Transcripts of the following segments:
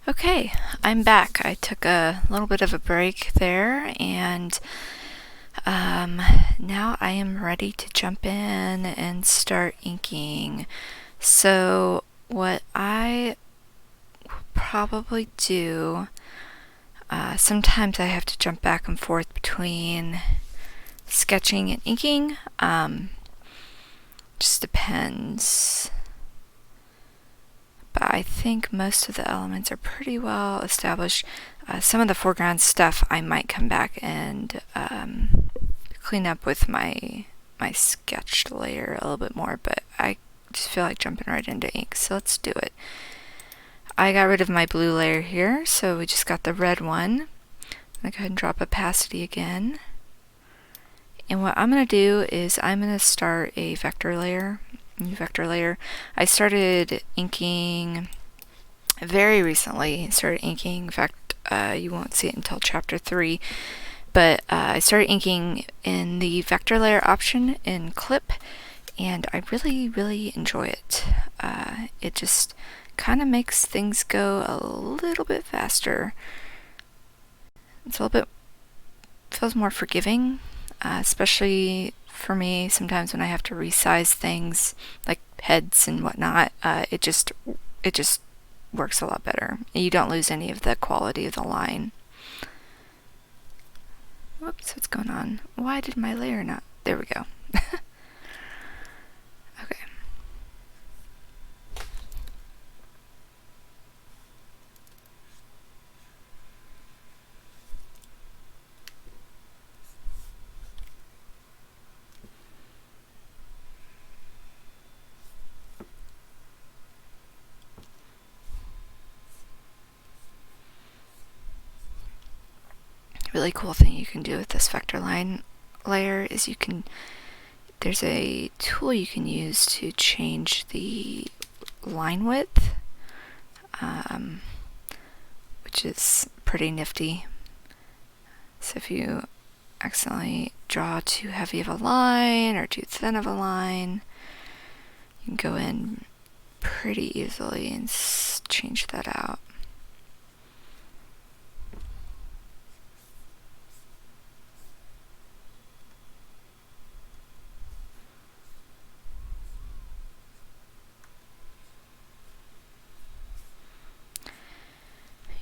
Okay, I'm back. I took a little bit of a break there, and now I am ready to jump in and start inking. So, what I probably do, sometimes I have to jump back and forth between sketching and inking. Just depends. But I think most of the elements are pretty well established. Some of the foreground stuff I might come back and clean up with my sketched layer a little bit more, but I just feel like jumping right into ink, so let's do it. I got rid of my blue layer here, so we just got the red one. I'm going to go ahead and drop opacity again. And what I'm going to do is I'm going to start a vector layer. New vector layer. I started inking very recently. In fact, you won't see it until chapter 3. But I started inking in the vector layer option in Clip, and I really enjoy it. It just kind of makes things go a little bit faster. It's a little bit, feels more forgiving, especially for me sometimes when I have to resize things like heads and whatnot. It just works a lot better. You don't lose any of the quality of the line. Whoops, what's going on? Why did my layer not? There we go. Okay. Really cool thing you can do with this vector line layer is there's a tool you can use to change the line width, which is pretty nifty. So if you accidentally draw too heavy of a line or too thin of a line, you can go in pretty easily and change that out.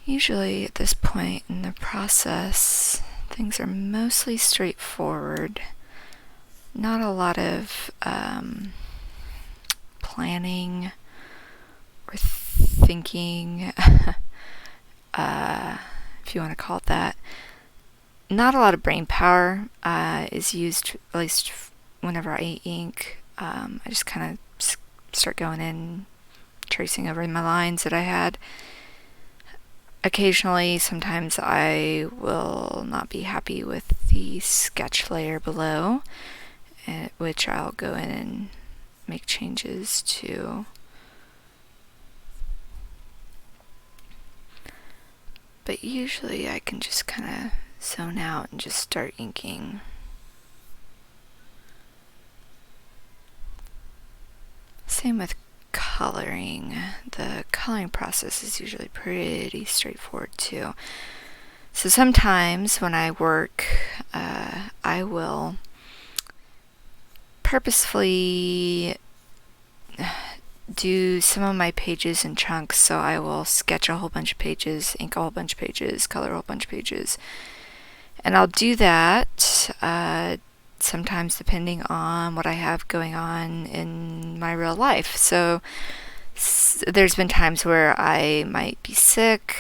Usually at this point in the process, things are mostly straightforward. Not a lot of planning or thinking, if you want to call it that. Not a lot of brain power is used, at least whenever I ink. I just kind of start going in, tracing over my lines that I had. Occasionally, sometimes I will not be happy with the sketch layer below, which I'll go in and make changes to. But usually I can just kind of zone out and just start inking. Same with coloring. The coloring process is usually pretty straightforward too. So sometimes when I work, I will purposefully do some of my pages in chunks. So I will sketch a whole bunch of pages, ink a whole bunch of pages, color a whole bunch of pages. And I'll do that sometimes depending on what I have going on in my real life. So there's been times where I might be sick,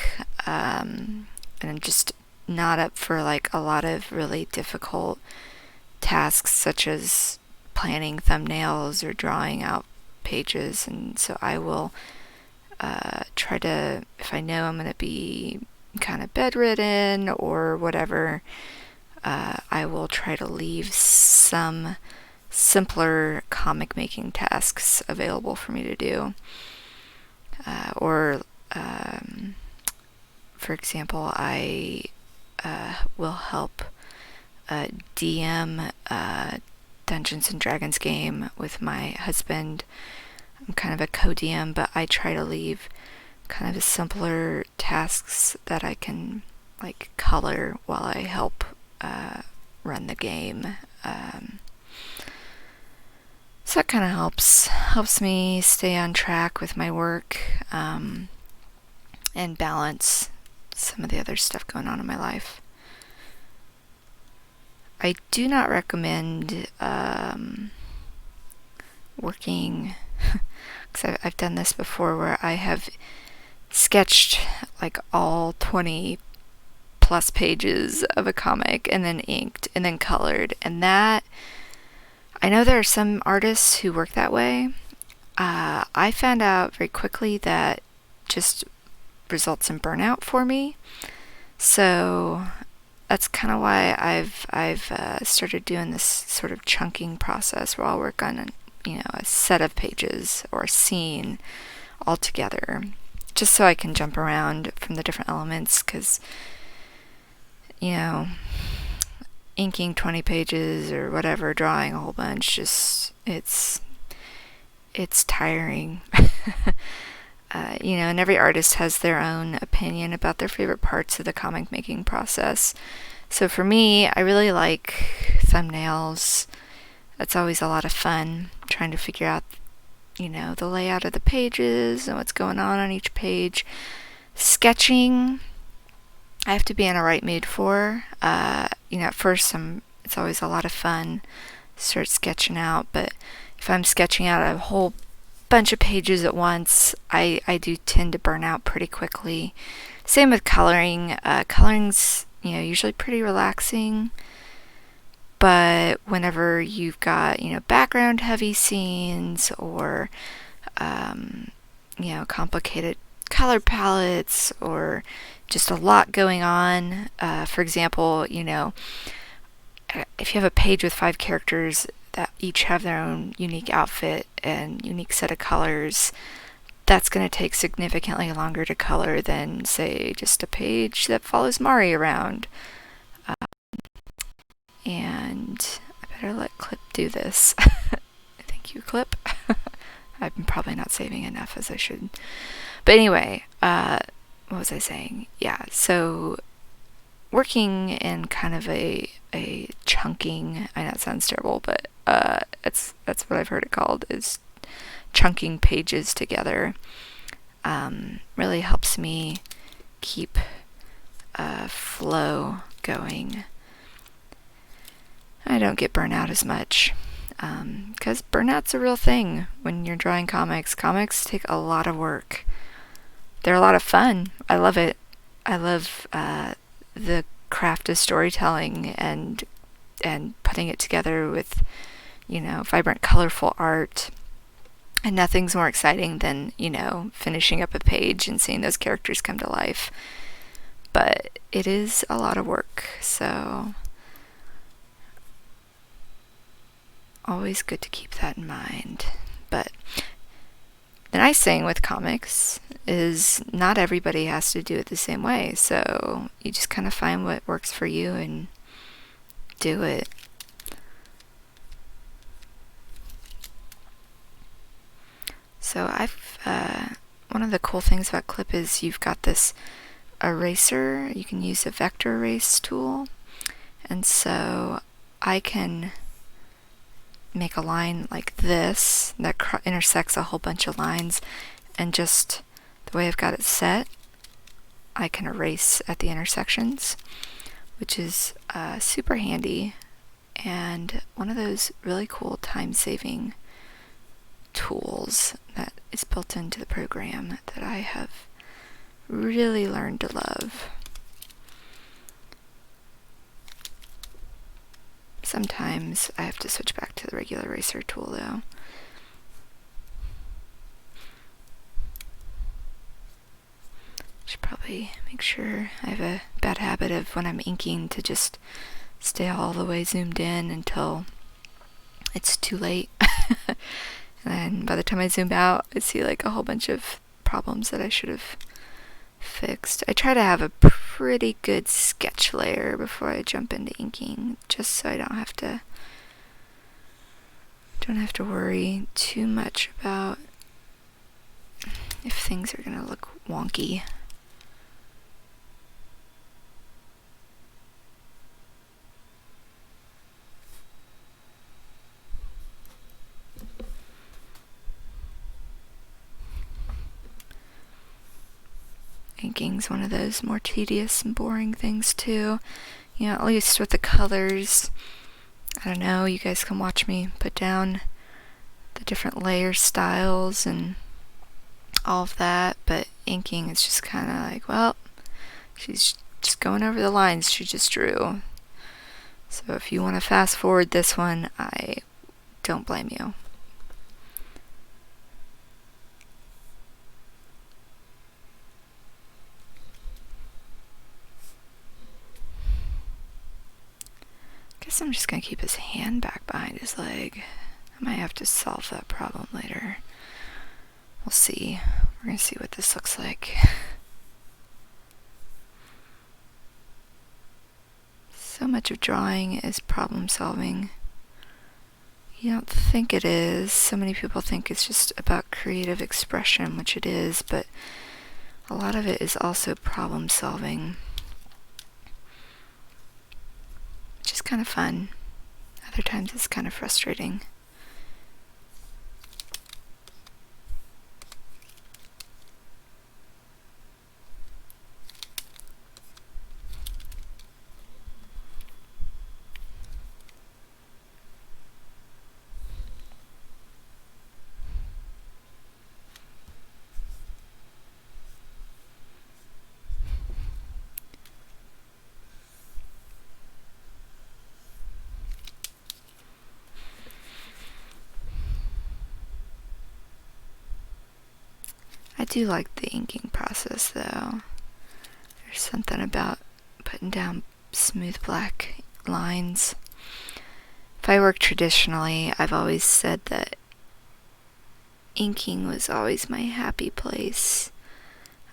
and I'm just not up for like a lot of really difficult tasks such as planning thumbnails or drawing out pages, and so I will try to, if I know I'm going to be kind of bedridden or whatever, I will try to leave some simpler comic making tasks available for me to do. For example, I will help DM Dungeons and Dragons game with my husband. I'm kind of a co-DM, but I try to leave kind of simpler tasks that I can like color while I help run the game. So that kind of helps me stay on track with my work and balance some of the other stuff going on in my life. I do not recommend working, because I've done this before, where I have sketched like all 20 plus pages of a comic and then inked and then colored, and that, I know there are some artists who work that way. I found out very quickly that just results in burnout for me. So that's kind of why I've started doing this sort of chunking process where I'll work on a set of pages or a scene all together, just so I can jump around from the different elements, because inking 20 pages or whatever, drawing a whole bunch, just it's tiring. And every artist has their own opinion about their favorite parts of the comic making process. So for me, I really like thumbnails. That's always a lot of fun, trying to figure out, the layout of the pages and what's going on each page. Sketching, I have to be in a right mood for. At first it's always a lot of fun, start sketching out, but if I'm sketching out a whole bunch of pages at once, I do tend to burn out pretty quickly. Same with coloring. Coloring's, usually pretty relaxing, but whenever you've got, background heavy scenes or, complicated color palettes or just a lot going on, for example, if you have a page with 5 characters that each have their own unique outfit and unique set of colors, that's going to take significantly longer to color than, say, just a page that follows Mari around. And I better let Clip do this. Thank you, Clip. I'm probably not saving enough as I should. But anyway, what was I saying? Yeah, so working in kind of a chunking, I know it sounds terrible, but that's what I've heard it called, is chunking pages together. Really helps me keep flow going. I don't get burnout as much, because burnout's a real thing when you're drawing comics. Comics take a lot of work. They're a lot of fun. I love it. I love the craft of storytelling and putting it together with, vibrant, colorful art. And nothing's more exciting than, finishing up a page and seeing those characters come to life. But it is a lot of work, so always good to keep that in mind. But the nice thing with comics is not everybody has to do it the same way, so you just kind of find what works for you and do it. So one of the cool things about Clip is you've got this eraser. You can use a vector erase tool, and so I can make a line like this that intersects a whole bunch of lines, and just the way I've got it set, I can erase at the intersections, which is super handy and one of those really cool time-saving tools that is built into the program that I have really learned to love. Sometimes I have to switch back to the regular eraser tool though. Should probably make sure. I have a bad habit of when I'm inking to just stay all the way zoomed in until it's too late. And by the time I zoom out, I see like a whole bunch of problems that I should have fixed. I try to have a pretty good sketch layer before I jump into inking, just so I don't have to worry too much about if things are gonna look wonky. Inking's one of those more tedious and boring things too. You know, at least with the colors, I don't know, you guys can watch me put down the different layer styles and all of that, but inking is just kind of like, well, she's just going over the lines she just drew. So if you want to fast forward this one, I don't blame you. Guess I'm just gonna keep his hand back behind his leg. I might have to solve that problem later. We'll see. We're gonna see what this looks like. So much of drawing is problem solving. You don't think it is. So many people think it's just about creative expression, which it is, but a lot of it is also problem solving, which is kind of fun. Other times it's kind of frustrating. I do like the inking process though. There's something about putting down smooth black lines. If I work traditionally, I've always said that inking was always my happy place.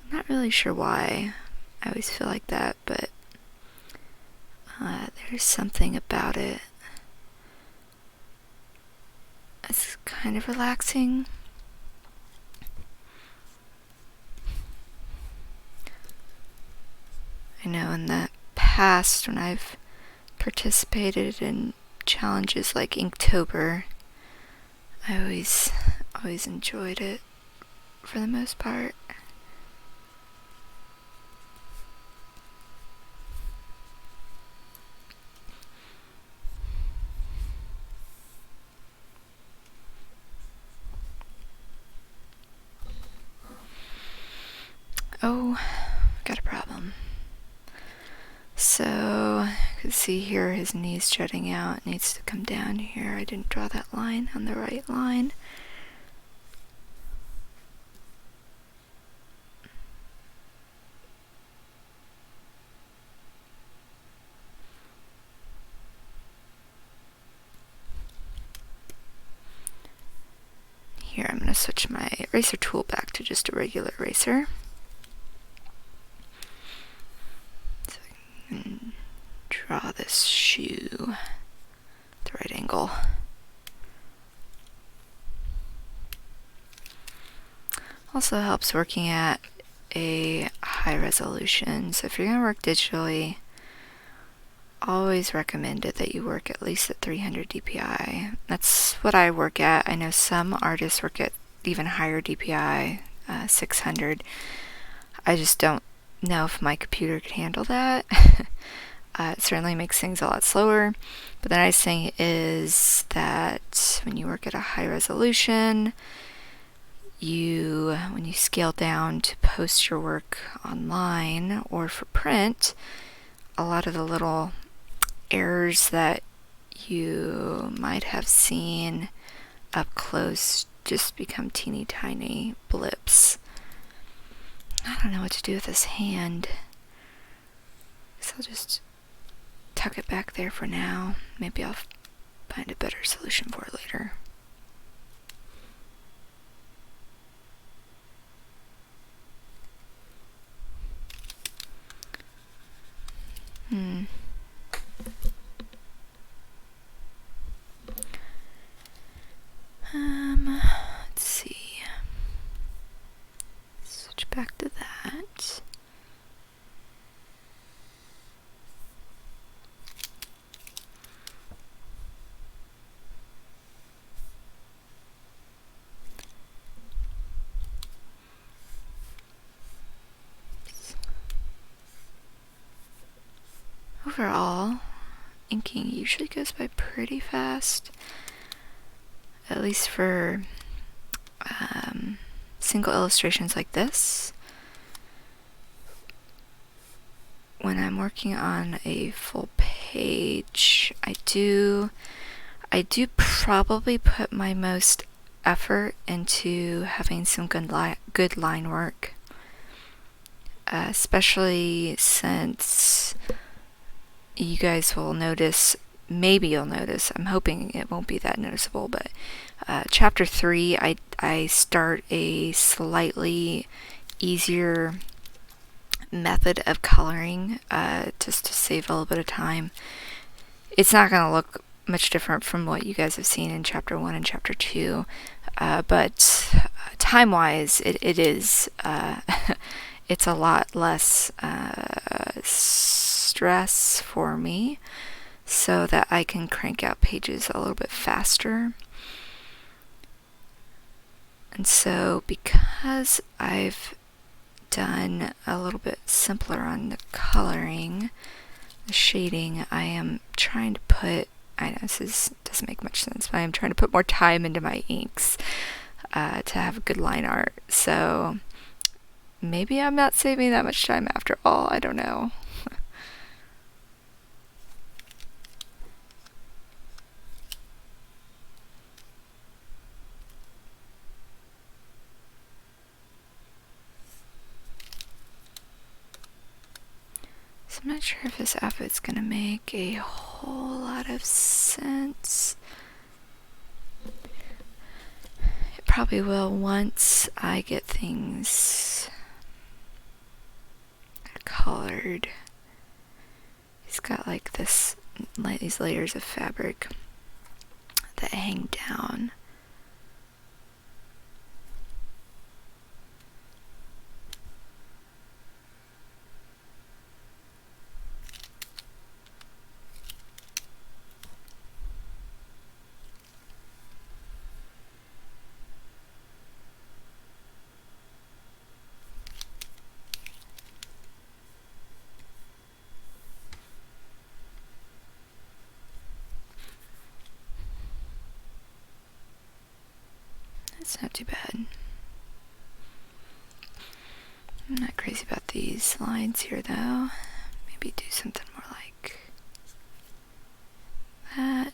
I'm not really sure why. I always feel like that, but there's something about it. It's kind of relaxing. I know in the past when I've participated in challenges like Inktober, I always enjoyed it for the most part. Oh, got a problem. So, you can see here his knee's jutting out. It needs to come down here. I didn't draw that line on the right line. Here, I'm going to switch my eraser tool back to just a regular eraser. So I can draw this shoe at the right angle. Also helps working at a high resolution. So if you're going to work digitally, always recommended that you work at least at 300 dpi. That's what I work at. I know some artists work at even higher dpi, 600. I just don't know if my computer could handle that. It certainly makes things a lot slower. But the nice thing is that when you work at a high resolution, when you scale down to post your work online or for print, a lot of the little errors that you might have seen up close just become teeny tiny blips. I don't know what to do with this hand, so I'll just tuck it back there for now. Maybe I'll find a better solution for it later. Let's see. switch back to that. Overall, inking usually goes by pretty fast, at least for single illustrations like this. When I'm working on a full page, I do probably put my most effort into having some good line work, especially since you guys will notice, maybe you'll notice, I'm hoping it won't be that noticeable, but chapter 3, I start a slightly easier method of coloring, just to save a little bit of time. It's not going to look much different from what you guys have seen in chapter 1 and chapter 2, but time-wise, it is, it's a lot less stress for me, so that I can crank out pages a little bit faster. And so because I've done a little bit simpler on the coloring, the shading, I am trying to put, I know this doesn't make much sense, but I am trying to put more time into my inks to have good line art. So maybe I'm not saving that much time after all, I don't know. So I'm not sure if this outfit's gonna make a whole lot of sense. It probably will once I get things colored. He's got like these layers of fabric that hang down. That's not too bad. I'm not crazy about these lines here though. Maybe do something more like that.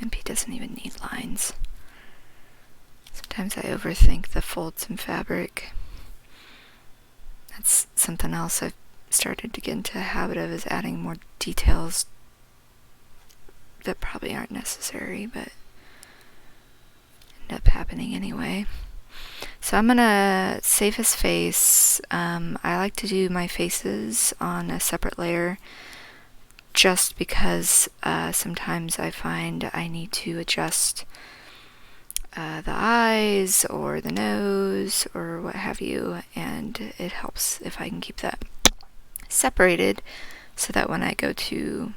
Maybe it doesn't even need lines. Sometimes I overthink the folds in fabric. That's something else I've started to get into a habit of, is adding more details that probably aren't necessary, but end up happening anyway. So I'm gonna save his face. I like to do my faces on a separate layer, just because sometimes I find I need to adjust the eyes or the nose or what have you, and it helps if I can keep that separated so that when I go to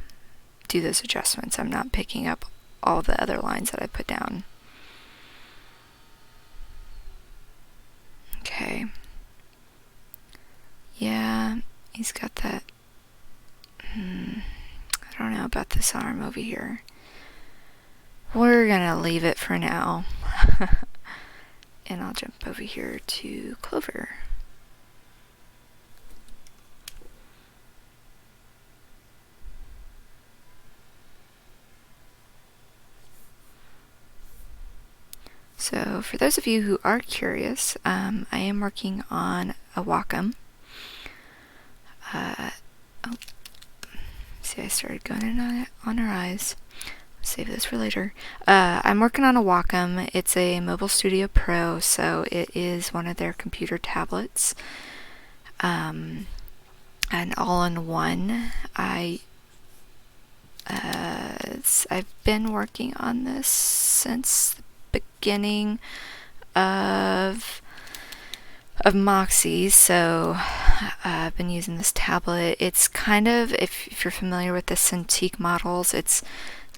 do those adjustments, I'm not picking up all the other lines that I put down. Okay. Yeah, he's got that. I don't know about this arm over here. We're gonna leave it for now. And I'll jump over here to Clover. So for those of you who are curious, I am working on a Wacom. See, I started going in on her eyes. Save this for later. I'm working on a Wacom. It's a Mobile Studio Pro, so it is one of their computer tablets. An all-in-one. I've been working on this since the beginning of Moxie. So I've been using this tablet. It's kind of, if you're familiar with the Cintiq models, it's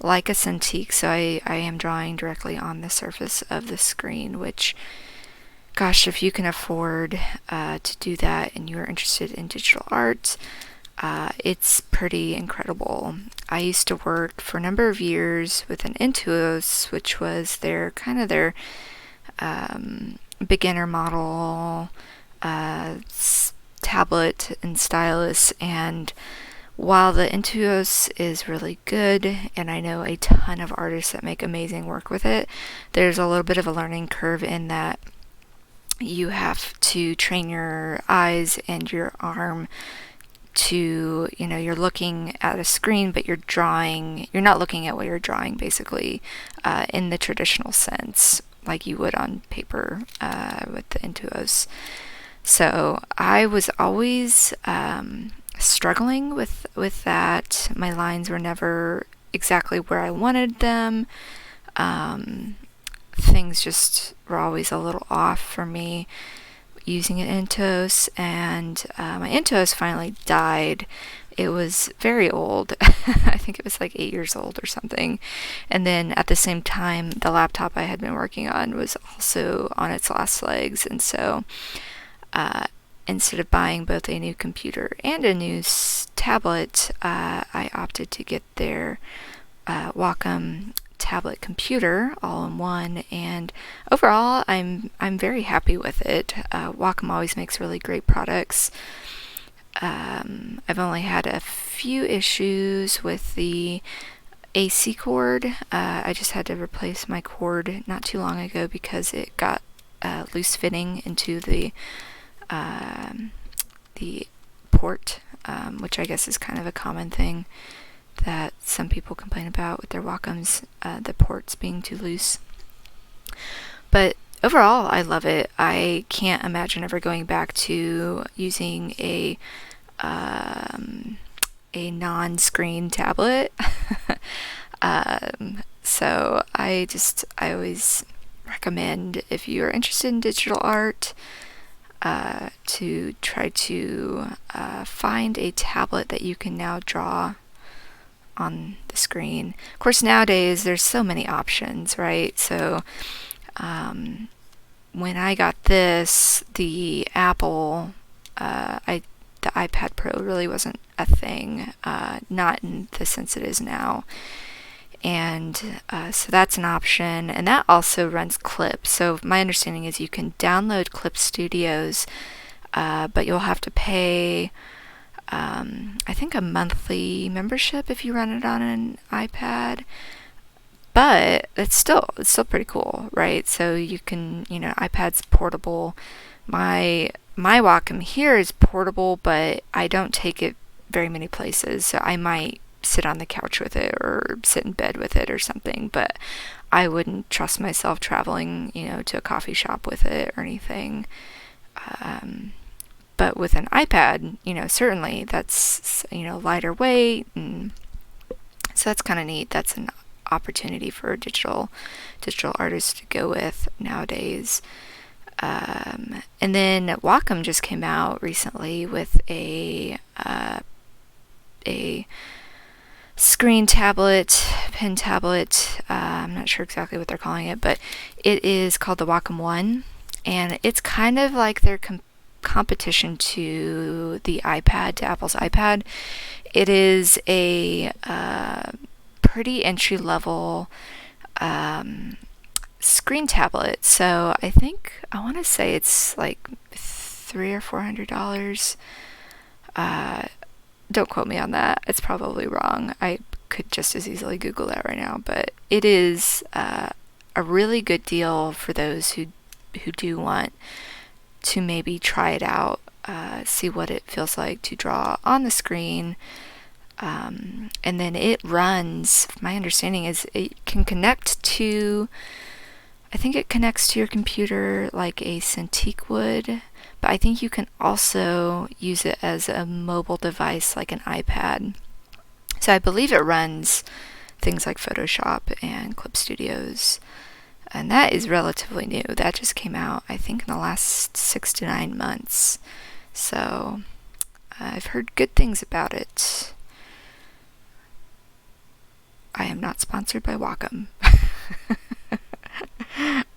like a Cintiq. So I am drawing directly on the surface of the screen, which, gosh, if you can afford to do that and you're interested in digital art, it's pretty incredible. I used to work for a number of years with an Intuos, which was their kind of their beginner model tablet and stylus. And while the Intuos is really good, and I know a ton of artists that make amazing work with it, there's a little bit of a learning curve in that you have to train your eyes and your arm to, you're looking at a screen, but you're not looking at what you're drawing, basically, in the traditional sense, like you would on paper with the Intuos. So I was always struggling with that. My lines were never exactly where I wanted them. Things just were always a little off for me using an Intuos, and my Intuos finally died. It was very old. I think it was like 8 years old or something. And then at the same time, the laptop I had been working on was also on its last legs. And so instead of buying both a new computer and a new tablet, I opted to get their Wacom tablet computer all in one, and overall I'm very happy with it. Wacom always makes really great products. I've only had a few issues with the AC cord. I just had to replace my cord not too long ago because it got loose fitting into the port, which I guess is kind of a common thing that some people complain about with their Wacoms, the ports being too loose. But overall, I love it. I can't imagine ever going back to using a non-screen tablet. So I always recommend, if you are interested in digital art, to try to find a tablet that you can now draw on the screen. Of course, nowadays there's so many options, right? So when I got this, the Apple, the iPad Pro really wasn't a thing, not in the sense it is now. And so that's an option, and that also runs Clip. So my understanding is you can download Clip Studios, but you'll have to pay I think a monthly membership if you run it on an iPad, but it's still pretty cool, right? So you can, iPad's portable. My Wacom here is portable, but I don't take it very many places, so I might sit on the couch with it or sit in bed with it or something, but I wouldn't trust myself traveling, to a coffee shop with it or anything. But with an iPad, certainly that's, lighter weight, and so that's kind of neat. That's an opportunity for digital artists to go with nowadays. And then Wacom just came out recently with a screen tablet, pen tablet. I'm not sure exactly what they're calling it, but it is called the Wacom One, and it's kind of like their competition to the iPad, to Apple's iPad. It is a pretty entry-level screen tablet. So I want to say it's like $300 or $400. Don't quote me on that. It's probably wrong. I could just as easily Google that right now. But it is a really good deal for those who do want to maybe try it out, see what it feels like to draw on the screen. And then it runs, my understanding is it can connect to, I think it connects to your computer like a Cintiq would, but I think you can also use it as a mobile device like an iPad. So I believe it runs things like Photoshop and Clip Studios. And that is relatively new. That just came out, I think, in the last 6 to 9 months. So I've heard good things about it. I am not sponsored by Wacom.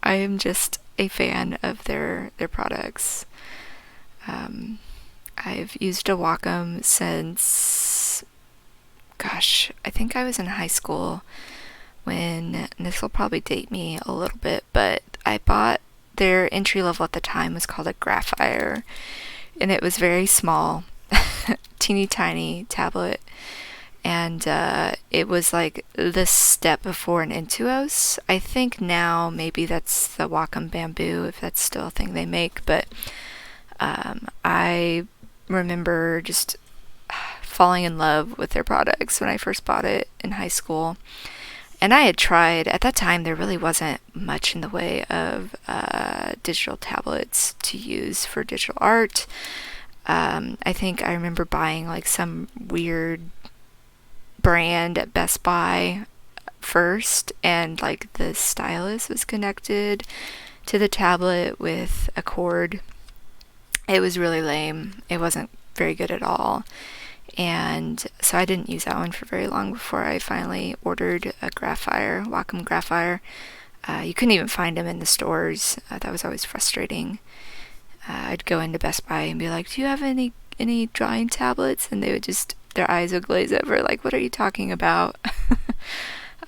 I am just a fan of their products. I've used a Wacom since, gosh, I think I was in high school when, and this will probably date me a little bit, but I bought their entry level at the time was called a Graphier, and it was very small, teeny tiny tablet, and it was like the step before an Intuos. I think now maybe that's the Wacom Bamboo, if that's still a thing they make, but I remember just falling in love with their products when I first bought it in high school. And I had tried, at that time, there really wasn't much in the way of digital tablets to use for digital art. I think I remember buying like some weird brand at Best Buy first, and like the stylus was connected to the tablet with a cord. It was really lame. It wasn't very good at all. And so I didn't use that one for very long before I finally ordered a Graphier, Wacom Graphier. You couldn't even find them in the stores. That was always frustrating. I'd go into Best Buy and be like, "Do you have any drawing tablets?" And they would just, their eyes would glaze over, like, "What are you talking about?"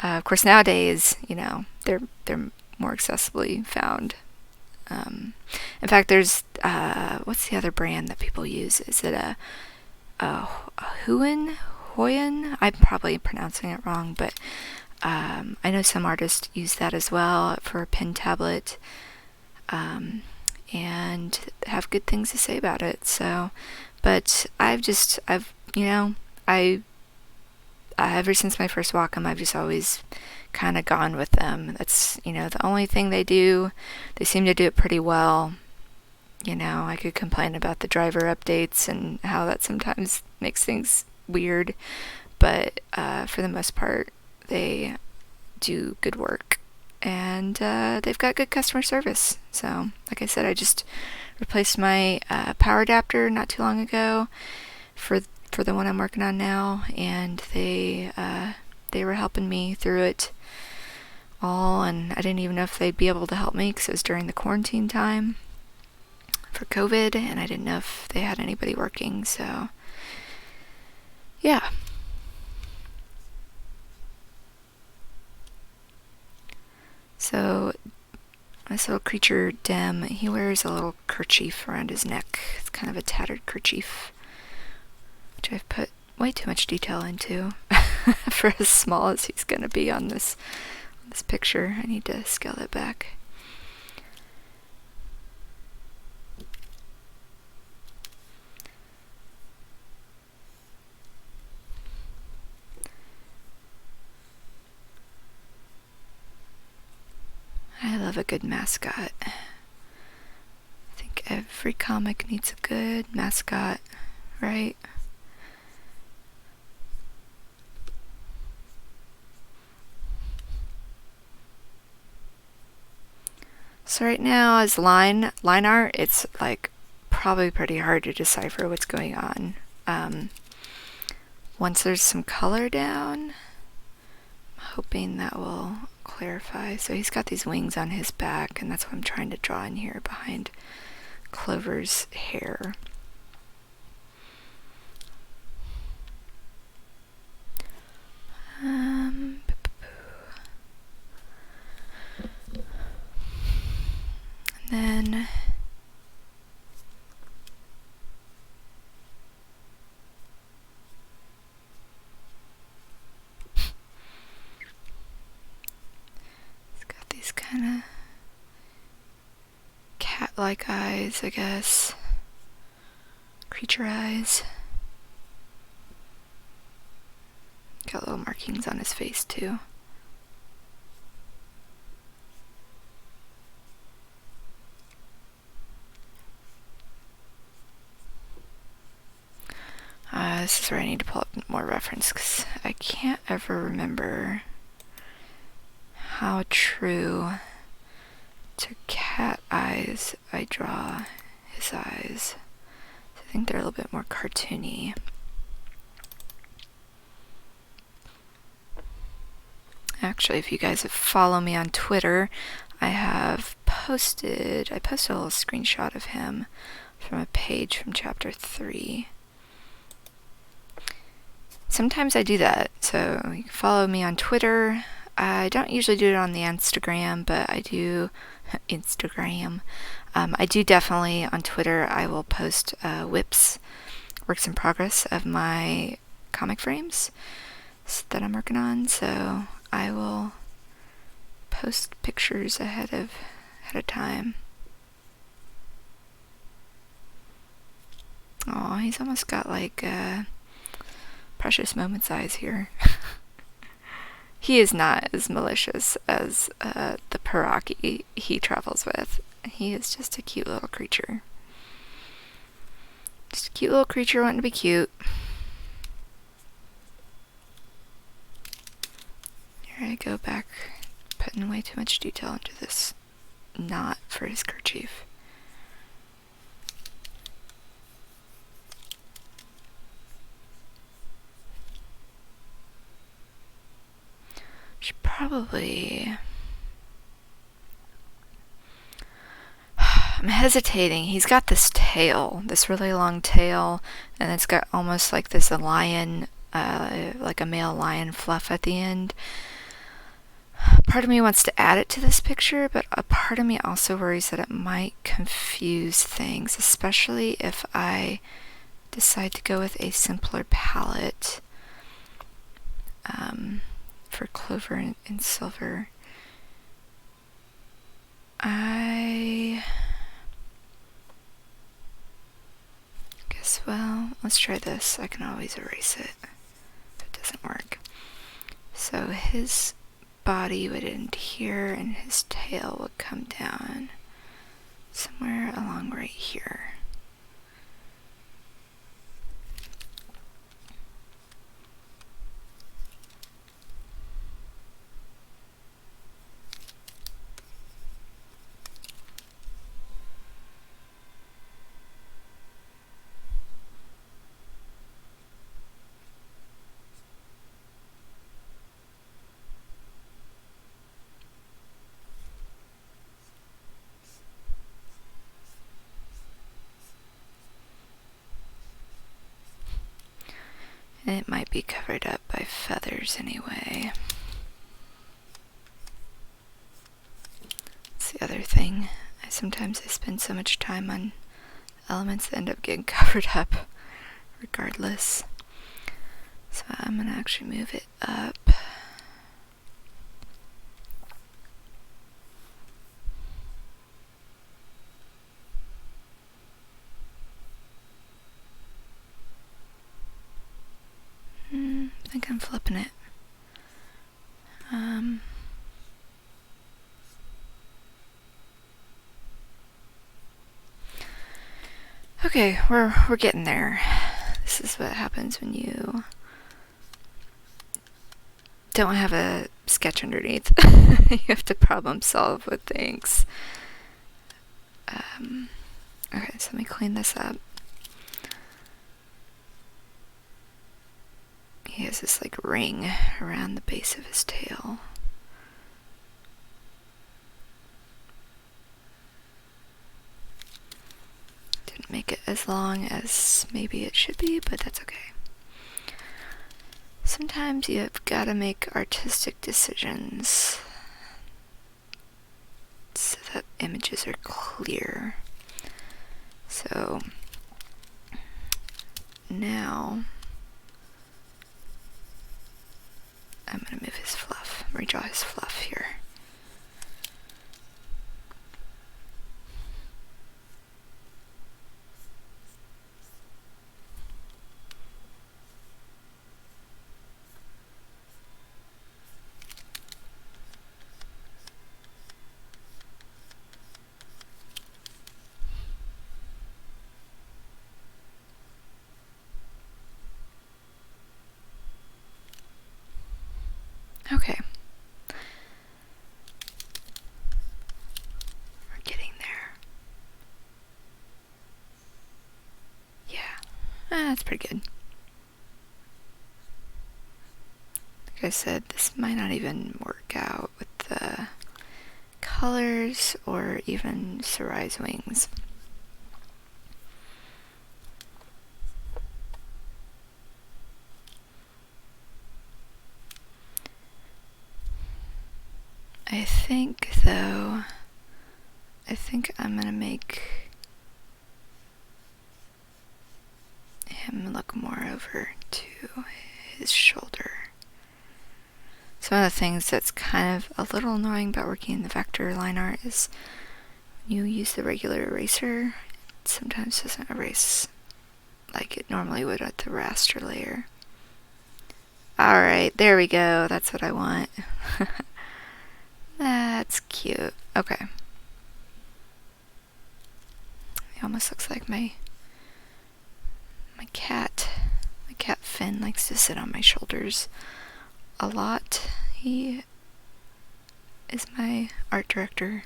Of course, nowadays, they're more accessibly found. In fact, there's what's the other brand that people use? Is it a Hoyen? I'm probably pronouncing it wrong, but I know some artists use that as well for a pen tablet, and have good things to say about it. So, but ever since my first Wacom, I've just always kind of gone with them. That's, the only thing they do. They seem to do it pretty well. I could complain about the driver updates and how that sometimes makes things weird, but for the most part, they do good work, and they've got good customer service. So, like I said, I just replaced my power adapter not too long ago for the one I'm working on now, and they were helping me through it all, and I didn't even know if they'd be able to help me because it was during the quarantine time for COVID, and I didn't know if they had anybody working. So yeah. So this little creature, Dem, he wears a little kerchief around his neck. It's kind of a tattered kerchief, which I've put way too much detail into for as small as he's gonna be on this picture. I need to scale it back. I love a good mascot. I think every comic needs a good mascot, right? So right now, as line art, it's like probably pretty hard to decipher what's going on. Once there's some color down, I'm hoping that will clarify. So he's got these wings on his back, and that's what I'm trying to draw in here behind Clover's hair. And then he's got these kind of cat-like eyes, I guess. Creature eyes. Got little markings on his face too. This is where I need to pull up more reference, because I can't ever remember how true to cat eyes, I draw his eyes. So I think they're a little bit more cartoony. Actually, if you guys follow me on Twitter, I posted a little screenshot of him from a page from chapter 3. Sometimes I do that, so you can follow me on Twitter. I don't usually do it on the Instagram, but I do Instagram. I do definitely on Twitter. I will post whips, works in progress of my comic frames that I'm working on. So I will post pictures ahead of time. Oh, he's almost got like Precious Moments eyes here. He is not as malicious as the Paraki he travels with. He is just a cute little creature. Just a cute little creature wanting to be cute. Here I go back, putting way too much detail into this knot for his kerchief. Should probably... I'm hesitating. He's got this tail, this really long tail, and it's got almost like this lion, like a male lion fluff at the end. Part of me wants to add it to this picture, but a part of me also worries that it might confuse things, especially if I decide to go with a simpler palette for Clover and Silver. I guess, well, let's try this. I can always erase it if it doesn't work. So his body would end here and his tail would come down somewhere along right here. It might be covered up by feathers anyway. That's the other thing. Sometimes I spend so much time on elements that end up getting covered up regardless. So I'm going to actually move it up. I think I'm flipping it. Okay, we're getting there. This is what happens when you don't have a sketch underneath. You have to problem solve with things. Okay, so let me clean this up. He has this like ring around the base of his tail. Didn't make it as long as maybe it should be, but that's okay. Sometimes you've got to make artistic decisions so that images are clear. So now I'm going to move his fluff, redraw his fluff here. Okay. That's pretty good. Like I said, this might not even work out with the colors or even Sarai's wings. I think, though, I'm gonna make him look more over to his shoulder. Some of the things that's kind of a little annoying about working in the vector line art is when you use the regular eraser, it sometimes doesn't erase like it normally would with the raster layer. Alright, there we go. That's what I want. That's cute. Okay. It almost looks like my cat. My cat Finn likes to sit on my shoulders a lot. He is my art director.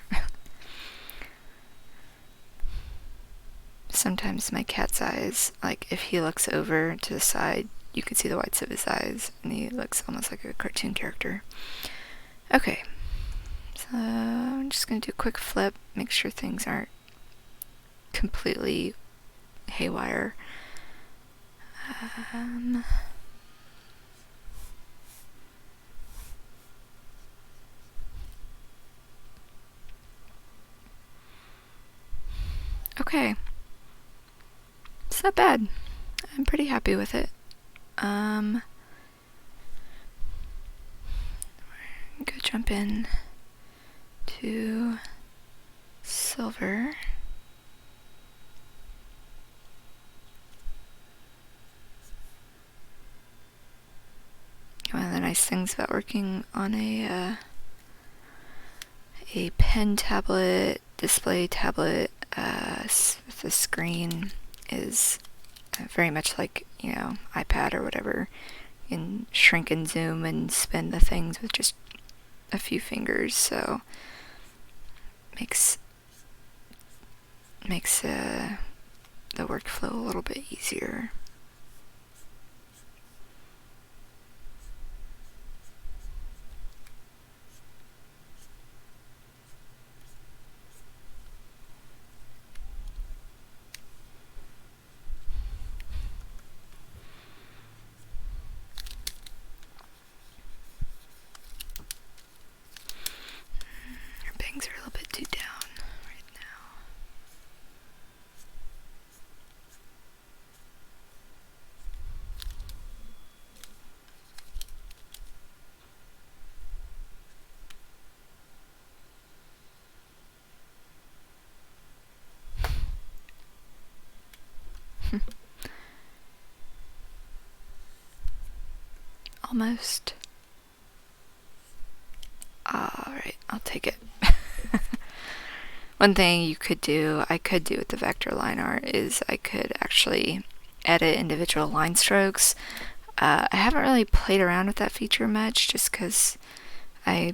Sometimes my cat's eyes, like if he looks over to the side, you can see the whites of his eyes, and he looks almost like a cartoon character. Okay, so I'm just going to do a quick flip, make sure things aren't completely haywire. Okay. It's not bad. I'm pretty happy with it. Go jump in to silver. One of the nice things about working on a pen tablet, display tablet with a screen is very much like, iPad or whatever. You can shrink and zoom and spin the things with just a few fingers, so makes the workflow a little bit easier. Your bangs are a little bit too down right now. Almost. Alright, I'll take it. One thing I could do with the vector line art is I could actually edit individual line strokes. I haven't really played around with that feature much just because I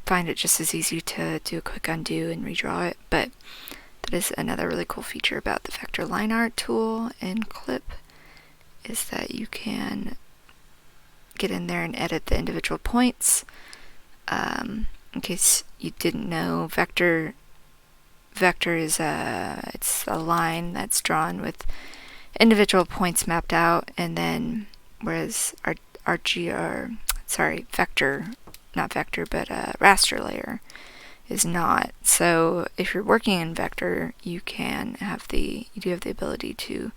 find it just as easy to do a quick undo and redraw it, but that is another really cool feature about the vector line art tool in Clip, is that you can get in there and edit the individual points. In case you didn't know, vector is it's a line that's drawn with individual points mapped out, and then whereas raster layer is not. So if you're working in vector, you do have the ability to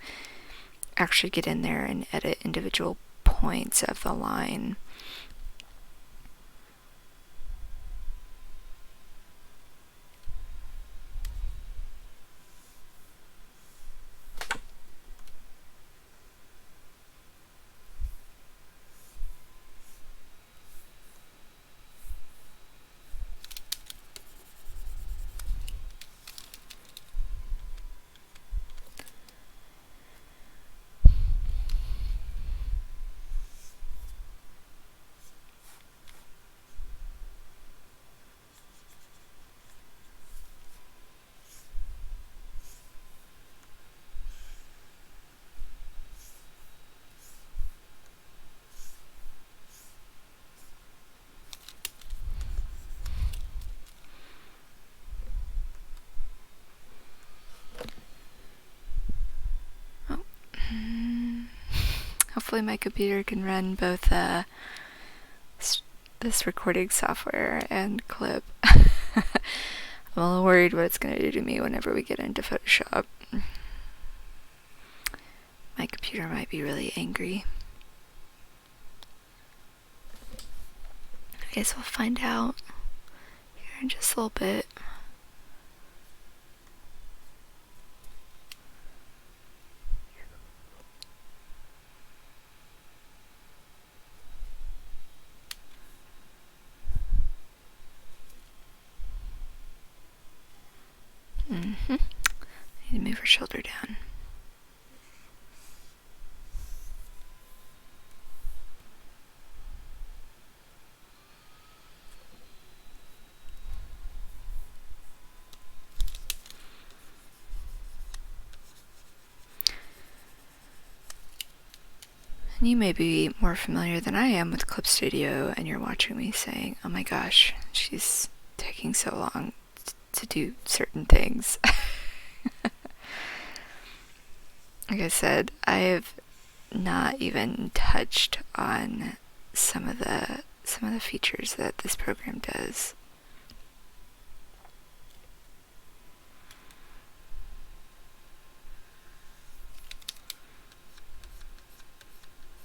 actually get in there and edit individual points of the line. Hopefully my computer can run both this recording software and Clip. I'm a little worried what it's going to do to me whenever we get into Photoshop. My computer might be really angry. I guess we'll find out here in just a little bit. I need to move her shoulder down. And you may be more familiar than I am with Clip Studio, and you're watching me saying, oh my gosh, she's taking so long to do certain things. Like I said, I have not even touched on some of the features that this program does.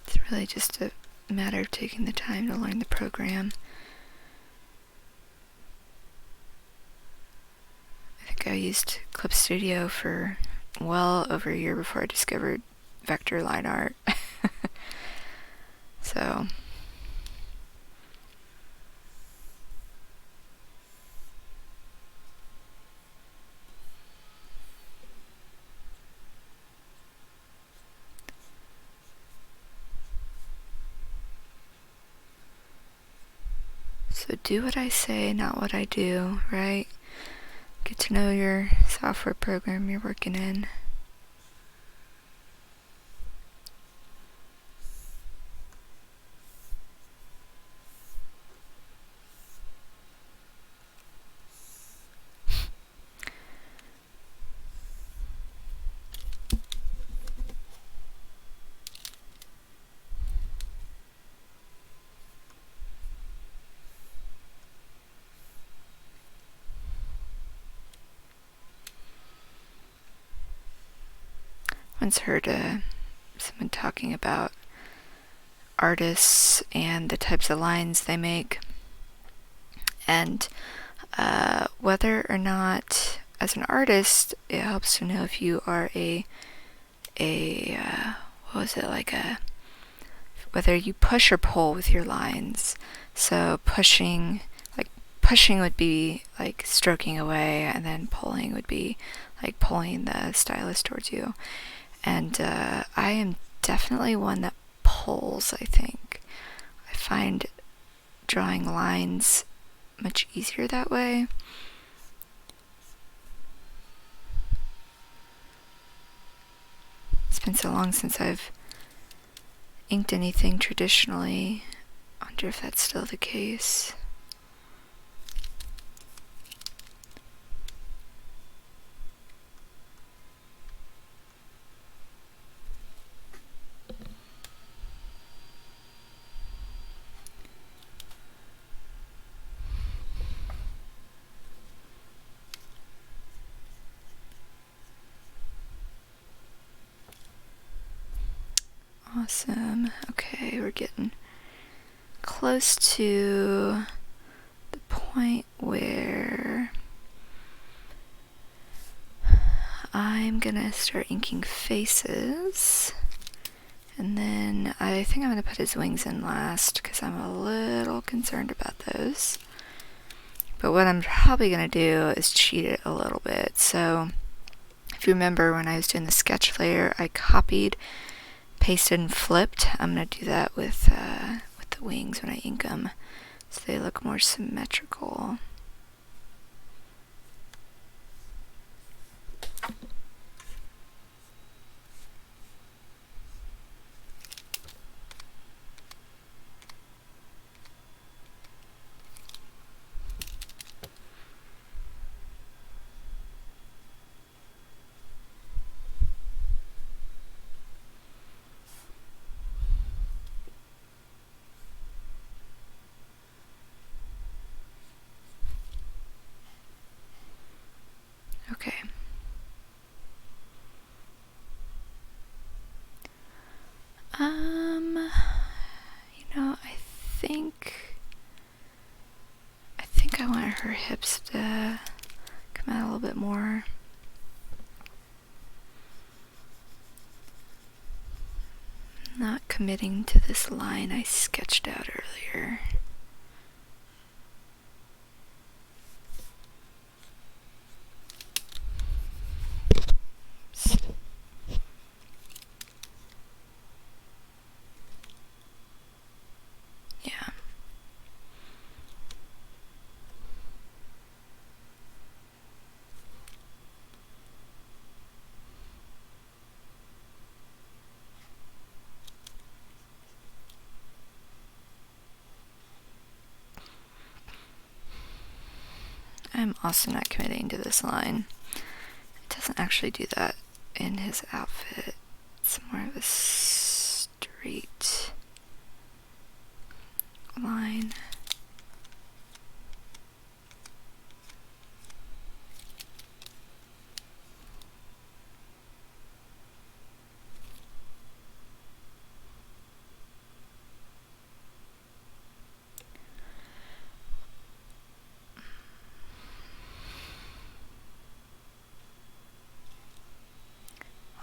It's really just a matter of taking the time to learn the program. I think I used Clip Studio for well over a year before I discovered vector line art. So do what I say, not what I do, right? Get to know your software program you're working in. Once heard someone talking about artists and the types of lines they make, and whether or not, as an artist, it helps to know if you are whether you push or pull with your lines. So pushing would be like stroking away, and then pulling would be like pulling the stylus towards you. And I am definitely one that pulls, I think. I find drawing lines much easier that way. It's been so long since I've inked anything traditionally. I wonder if that's still the case. Awesome. Okay, we're getting close to the point where I'm gonna start inking faces, and then I think I'm gonna put his wings in last because I'm a little concerned about those. But what I'm probably gonna do is cheat it a little bit. So if you remember when I was doing the sketch layer, I copied, pasted, and flipped. I'm gonna do that with the wings when I ink them, so they look more symmetrical. I think I want her hips to come out a little bit more. Not committing to this line I sketched out earlier. Yeah. I'm also not committing to this line. It doesn't actually do that in his outfit. It's more of a straight line.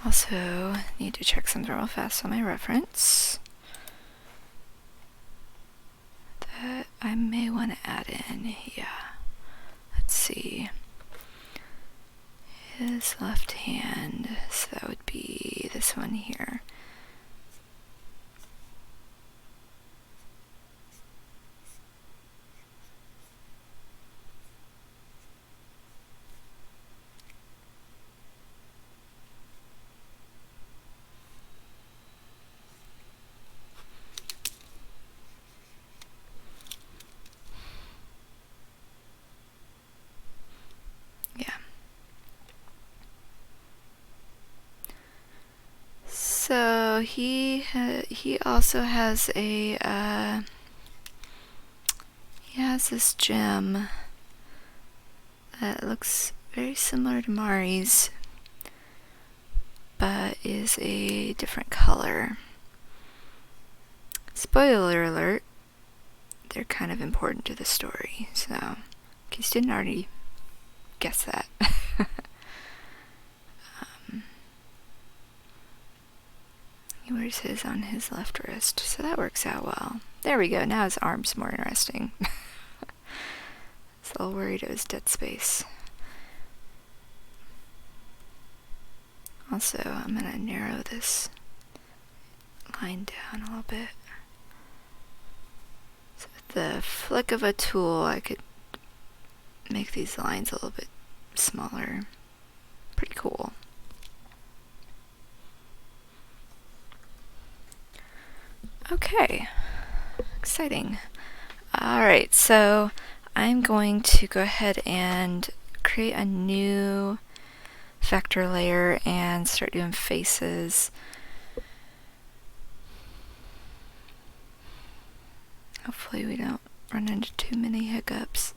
Also, need to check something real fast on my reference that I may want to add in. Yeah. Let's see. His left hand, so that would be this one here. So he also has he has this gem that looks very similar to Mari's, but is a different color. Spoiler alert, they're kind of important to the story, so in case you didn't already guess that. He wears his on his left wrist, so that works out well. There we go, now his arm's more interesting. I was a little worried it was dead space. Also, I'm going to narrow this line down a little bit. So with the flick of a tool, I could make these lines a little bit smaller. Pretty cool. Okay, exciting. Alright, so I'm going to go ahead and create a new vector layer and start doing faces. Hopefully we don't run into too many hiccups.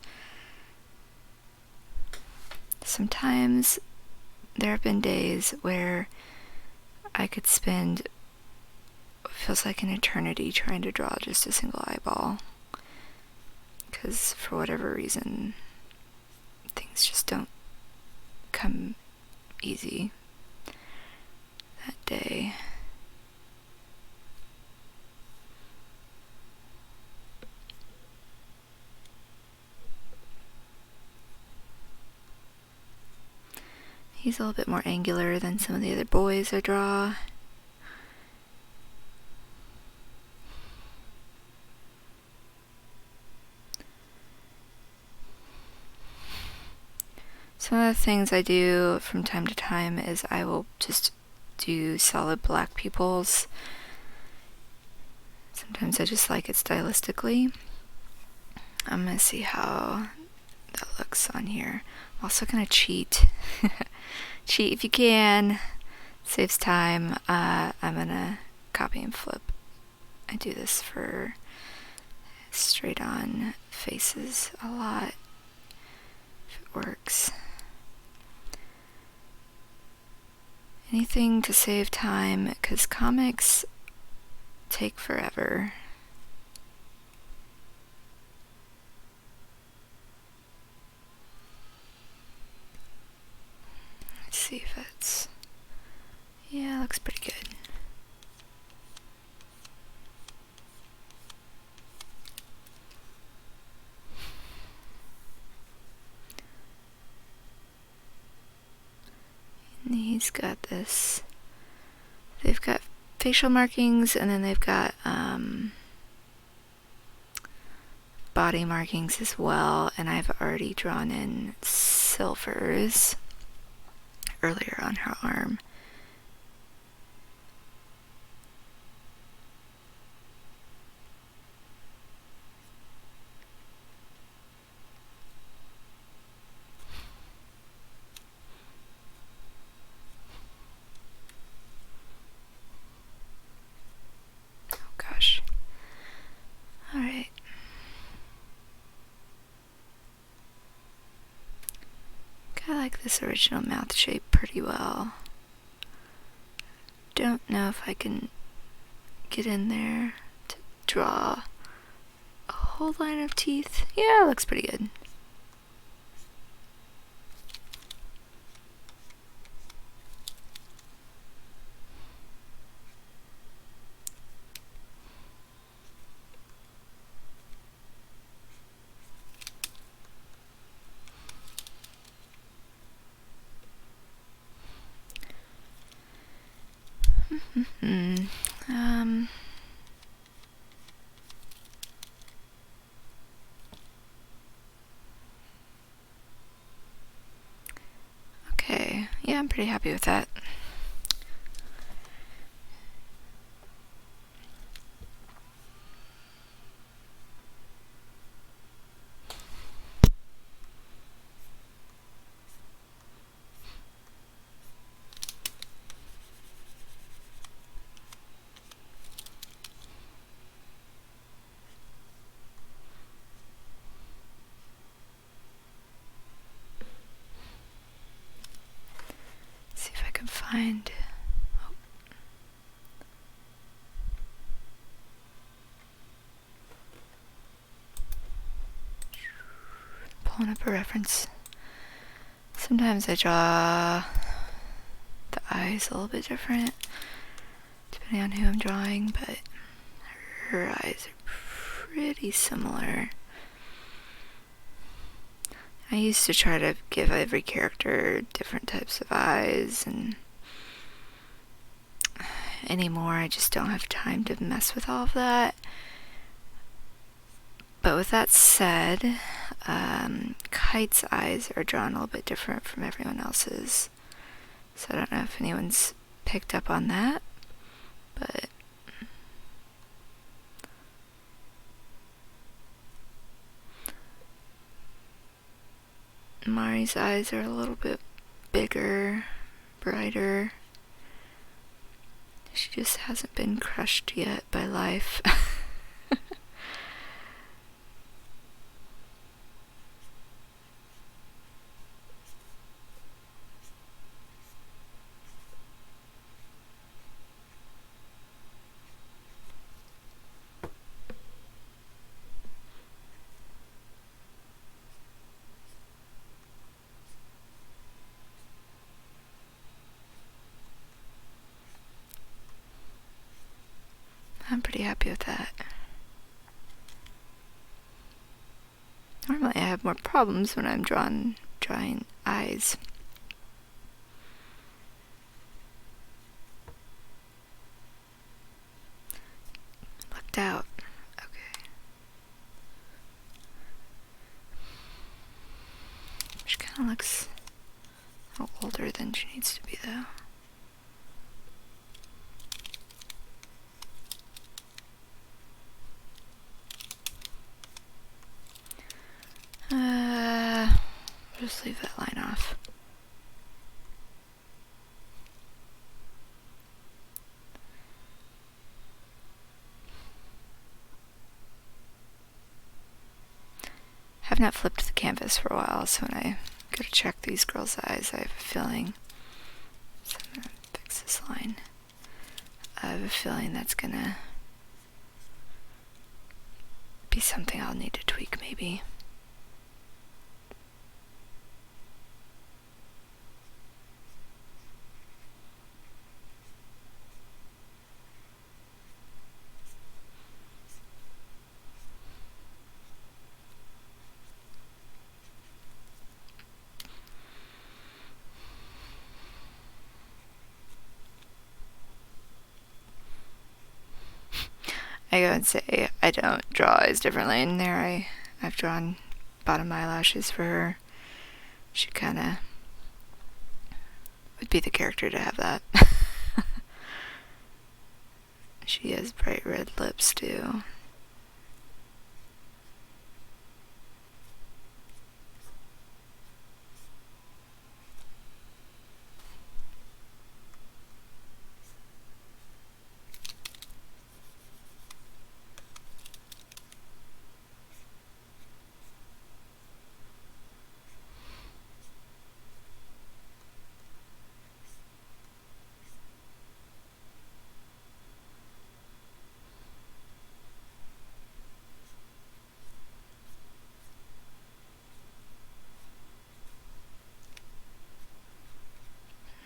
Sometimes there have been days where I could spend what feels like an eternity trying to draw just a single eyeball, because for whatever reason things just don't come easy that day. He's a little bit more angular than some of the other boys I draw. Some of the things I do from time to time is I will just do solid black pupils. Sometimes I just like it stylistically. I'm going to see how that looks on here. I'm also going to cheat. Cheat if you can. Saves time. I'm going to copy and flip. I do this for straight on faces a lot, if it works. Anything to save time, because comics take forever. Let's see if it's... Yeah, looks pretty good. And he's got this... They've got facial markings, and then they've got body markings as well, and I've already drawn in silvers earlier on her arm. Oh gosh. Alright. I like this original mouth shape pretty well. Don't know if I can get in there to draw a whole line of teeth. Yeah, it looks pretty good. Okay, yeah, I'm pretty happy with that. See if I can find... Oh. Pulling up a reference. Sometimes I draw the eyes a little bit different, depending on who I'm drawing, but her eyes are pretty similar. I used to try to give every character different types of eyes, and anymore I just don't have time to mess with all of that. But with that said, Kite's eyes are drawn a little bit different from everyone else's. So I don't know if anyone's picked up on that, but Mari's eyes are a little bit bigger, brighter. She just hasn't been crushed yet by life. I'm pretty happy with that. Normally I have more problems when I'm drawing eyes. Lucked out. Okay. She kind of looks a little older than she needs to be, though. Just leave that line off. Have not flipped the canvas for a while, so when I go to check these girls' eyes, I have a feeling. So I'm gonna fix this line. I have a feeling that's gonna be something I'll need to tweak maybe. I go and say I don't draw as differently in there. I've drawn bottom eyelashes for her. She kind of would be the character to have that. She has bright red lips too.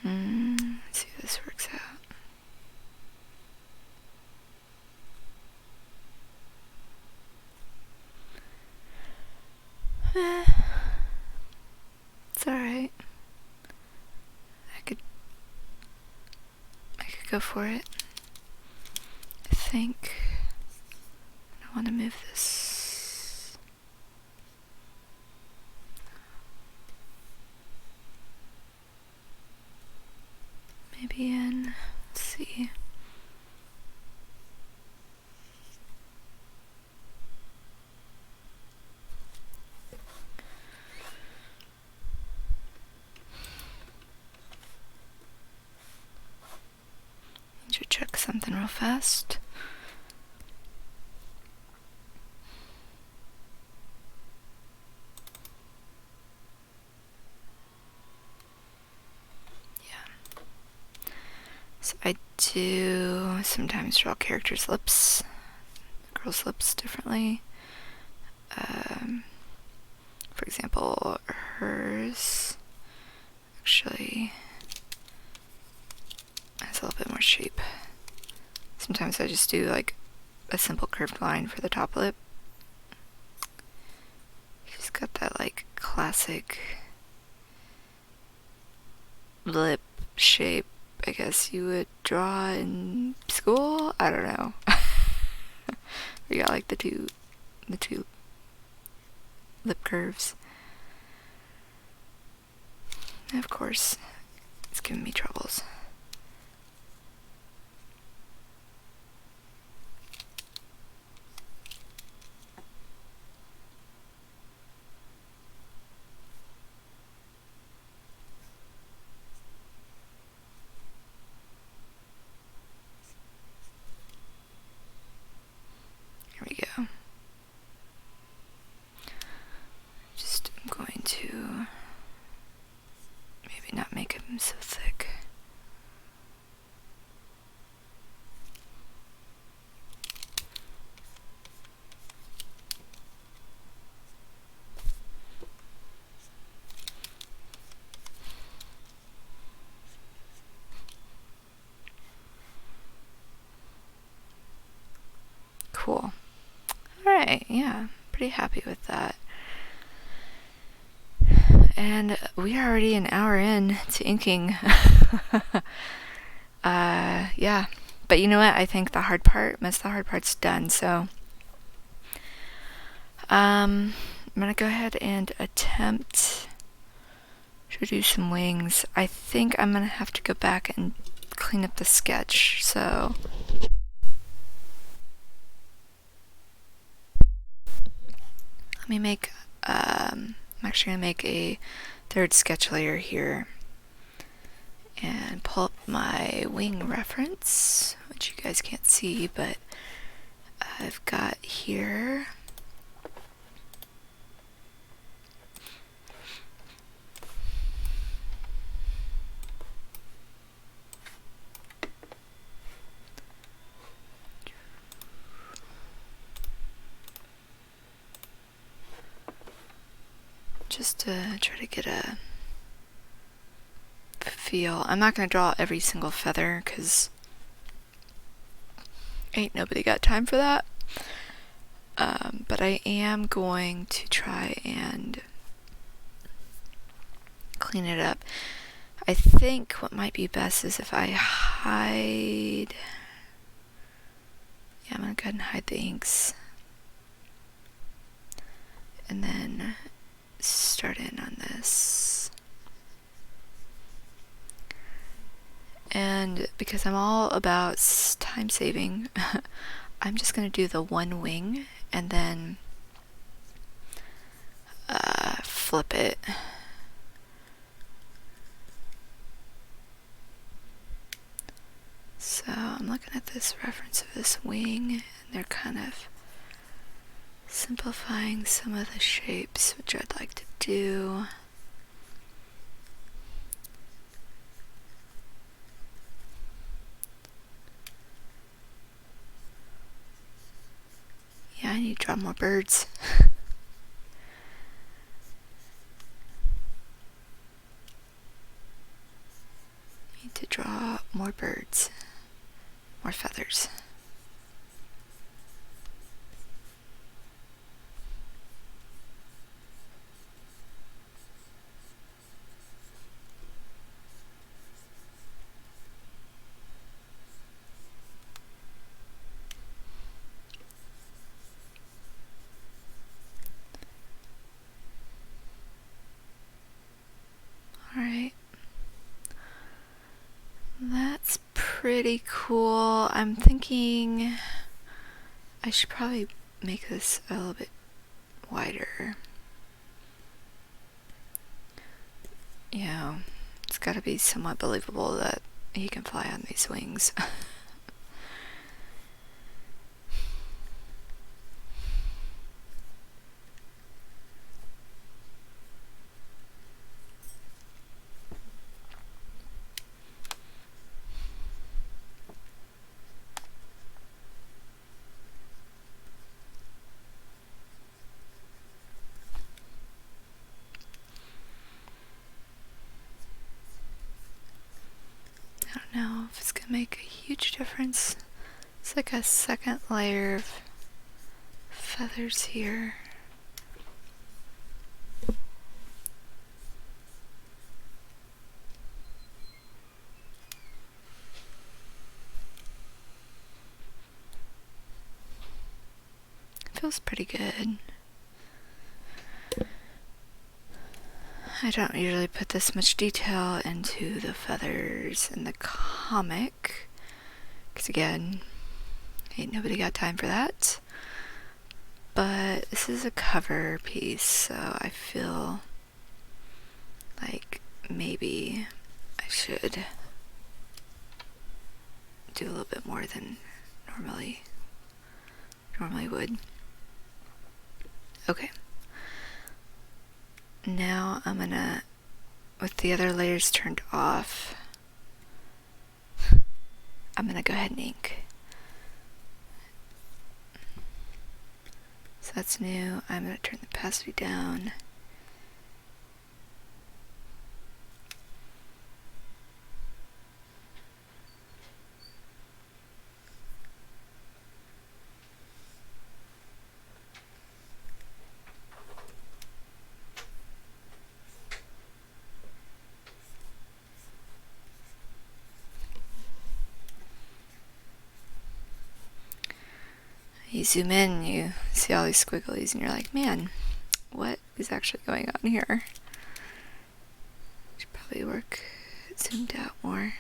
Let's see if this works out. It's alright. I could go for it. I think I want to move this. Maybe in, let's see. Need to check something real fast. So I do sometimes draw characters' lips, girls' lips differently. For example, hers actually has a little bit more shape. Sometimes I just do like a simple curved line for the top lip. She's got that like classic lip shape I guess you would draw in school. I don't know. We got like the two lip curves. And of course, it's giving me troubles. Here we go. I'm going to maybe not make him so thick. Cool. Alright, yeah, pretty happy with that. And we are already an hour in to inking. Yeah. But you know what? I think most of the hard part's done, so I'm gonna go ahead and attempt to do some wings. I think I'm gonna have to go back and clean up the sketch, so let me make I'm actually gonna make a third sketch layer here and pull up my wing reference, which you guys can't see, but I've got here. just to try to get a feel. I'm not going to draw every single feather because ain't nobody got time for that. But I am going to try and clean it up. I think what might be best is if I hide... Yeah, I'm going to go ahead and hide the inks. And then start in on this. And because I'm all about time saving, I'm just going to do the one wing and then flip it. So I'm looking at this reference of this wing, and they're kind of simplifying some of the shapes, which I'd like to do. Yeah, I need to draw more birds. Need to draw more birds, more feathers. Alright. That's pretty cool. I'm thinking I should probably make this a little bit wider. You know, it's got to be somewhat believable that he can fly on these wings. I don't know if it's gonna make a huge difference. It's like a second layer of feathers here. Feels pretty good. I don't usually put this much detail into the feathers in the comic, because again, ain't nobody got time for that. But this is a cover piece, so I feel like maybe I should do a little bit more than normally would. Okay. Now I'm gonna, with the other layers turned off, I'm gonna go ahead and ink. So that's new. I'm gonna turn the opacity down. You zoom in, you see all these squigglies, and you're like, man, what is actually going on here? Should probably work zoomed out more.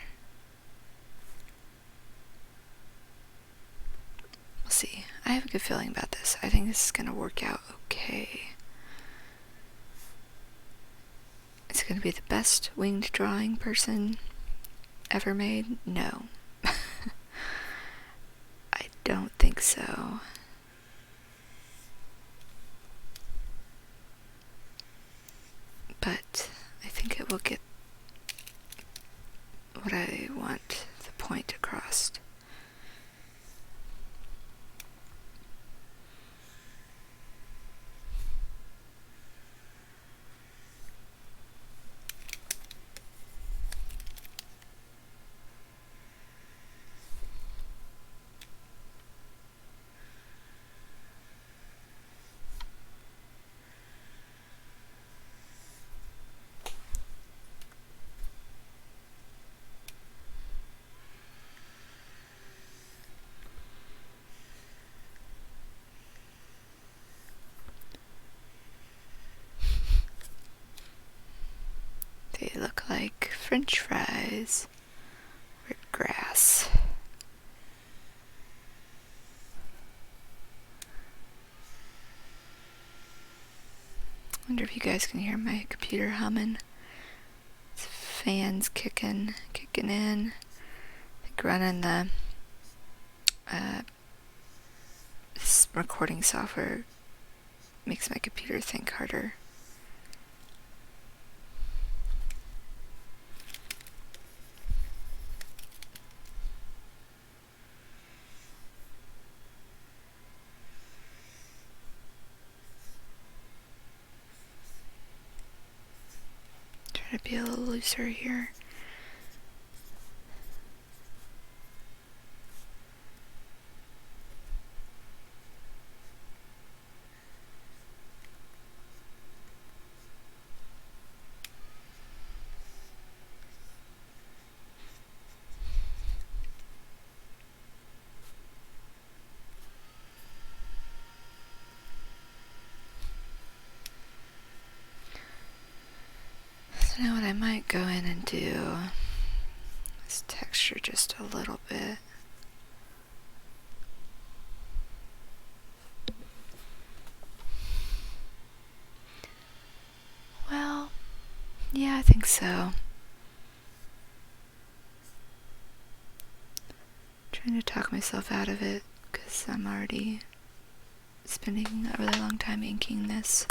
We'll see. I have a good feeling about this. I think this is going to work out okay. Is it going to be the best winged drawing person ever made? No. I don't think so. But I think it will get what I want the point across. French fries. Or grass. Wonder if you guys can hear my computer humming. It's fans kicking in. I think running the this recording software makes my computer think harder. Try to be a little looser here. So now what I might go in and do is texture just a little bit. Well, yeah, I think so. Trying to talk myself out of it because I'm already spending a really long time inking this.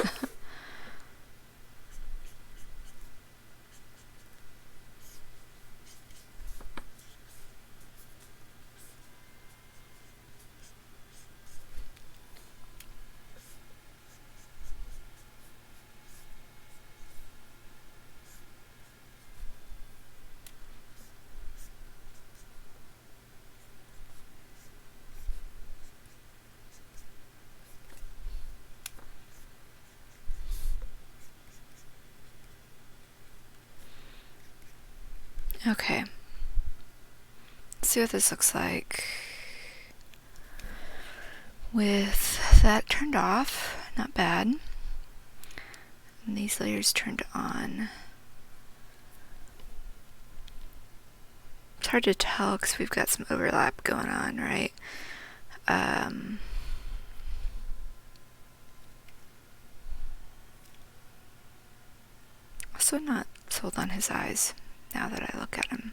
Okay. Let's see what this looks like. With that turned off, not bad. And these layers turned on. It's hard to tell because we've got some overlap going on, right? Also not sold on his eyes now that I look at him.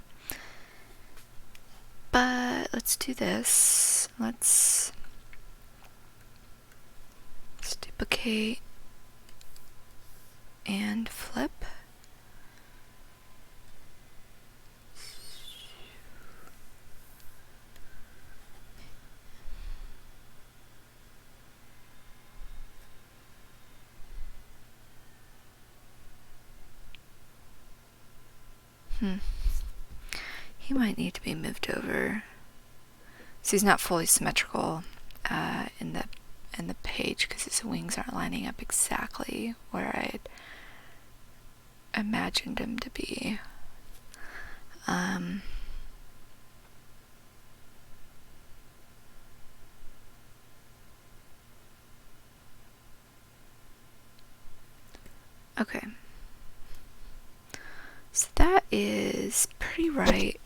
But let's do this. Let's duplicate and flip. He might need to be moved over. So he's not fully symmetrical in the page because his wings aren't lining up exactly where I imagined him to be. Okay. So that is pretty right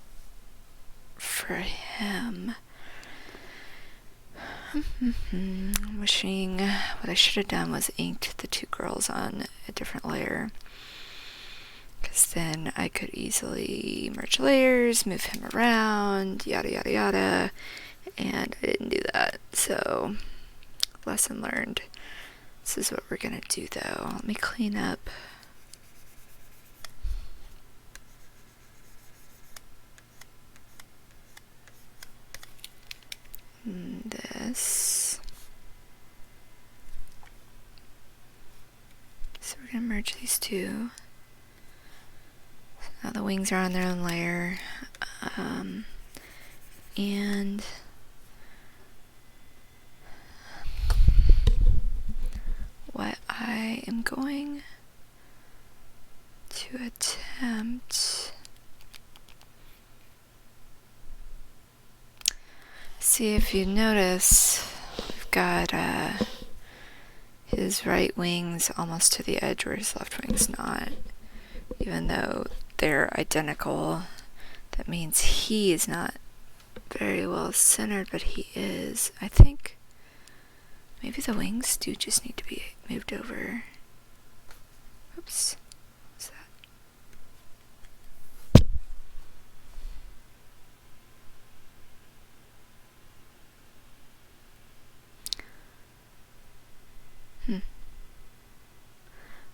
for him. Wishing what I should have done was inked the two girls on a different layer, because then I could easily merge layers, move him around, yada yada yada, and I didn't do that. So lesson learned. This is what we're gonna do though. Let me clean up this. So we're gonna merge these two. So now the wings are on their own layer. And what I am going to attempt, see if you notice, we've got his right wing's almost to the edge where his left wing's not, even though they're identical, that means he is not very well centered, but he is. I think maybe the wings do just need to be moved over. Oops. What's that?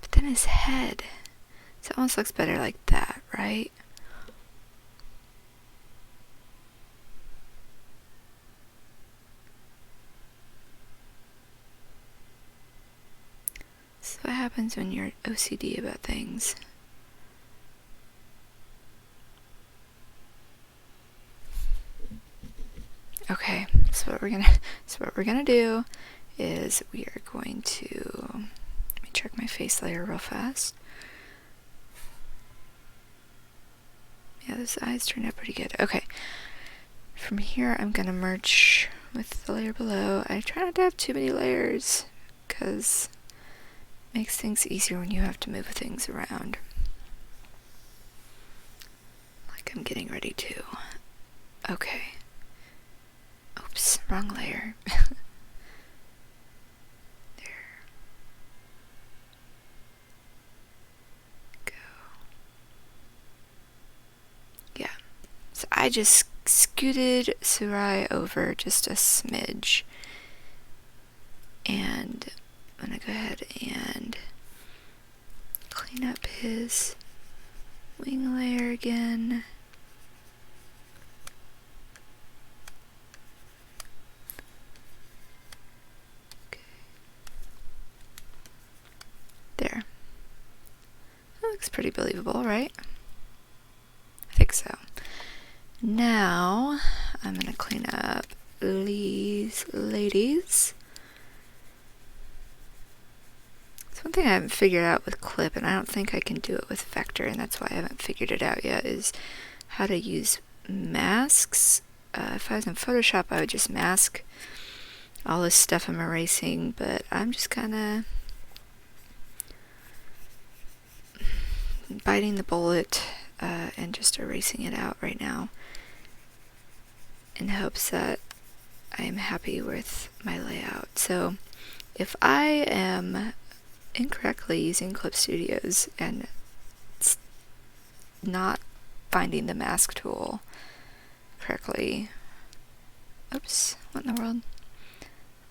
But then his head. So it almost looks better like that, right? So what happens when you're OCD about things? Okay, so what we're gonna do is we are going to, let me check my face layer real fast. Yeah, those eyes turned out pretty good. Okay, from here I'm gonna merge with the layer below. I try not to have too many layers because it makes things easier when you have to move things around. Like I'm getting ready to. Okay. Oops, wrong layer. There. Go. Yeah. So I just scooted Surai over just a smidge. And I'm gonna go ahead and clean up his wing layer again. There. That looks pretty believable, right? I think so. Now, I'm going to clean up these ladies. It's one thing I haven't figured out with Clip, and I don't think I can do it with Vector, and that's why I haven't figured it out yet, is how to use masks. If I was in Photoshop, I would just mask all this stuff I'm erasing, but I'm just kind of biting the bullet and just erasing it out right now in hopes that I am happy with my layout. So if I am incorrectly using Clip Studios and not finding the mask tool correctly, oops, what in the world?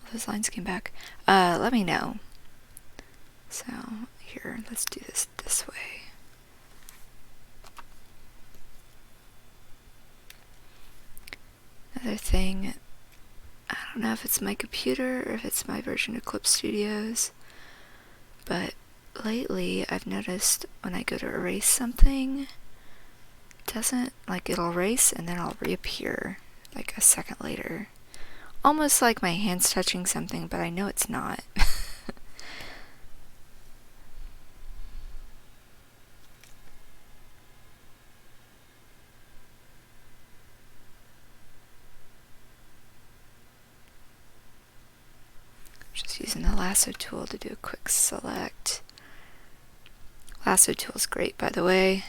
All those lines came back. Let me know. So here, let's do this way. Another thing, I don't know if it's my computer or if it's my version of Clip Studios, but lately I've noticed when I go to erase something, it doesn't, like, it'll erase and then I'll reappear like a second later. Almost like my hand's touching something, but I know it's not. Just using the lasso tool to do a quick select. Lasso tool's great, by the way.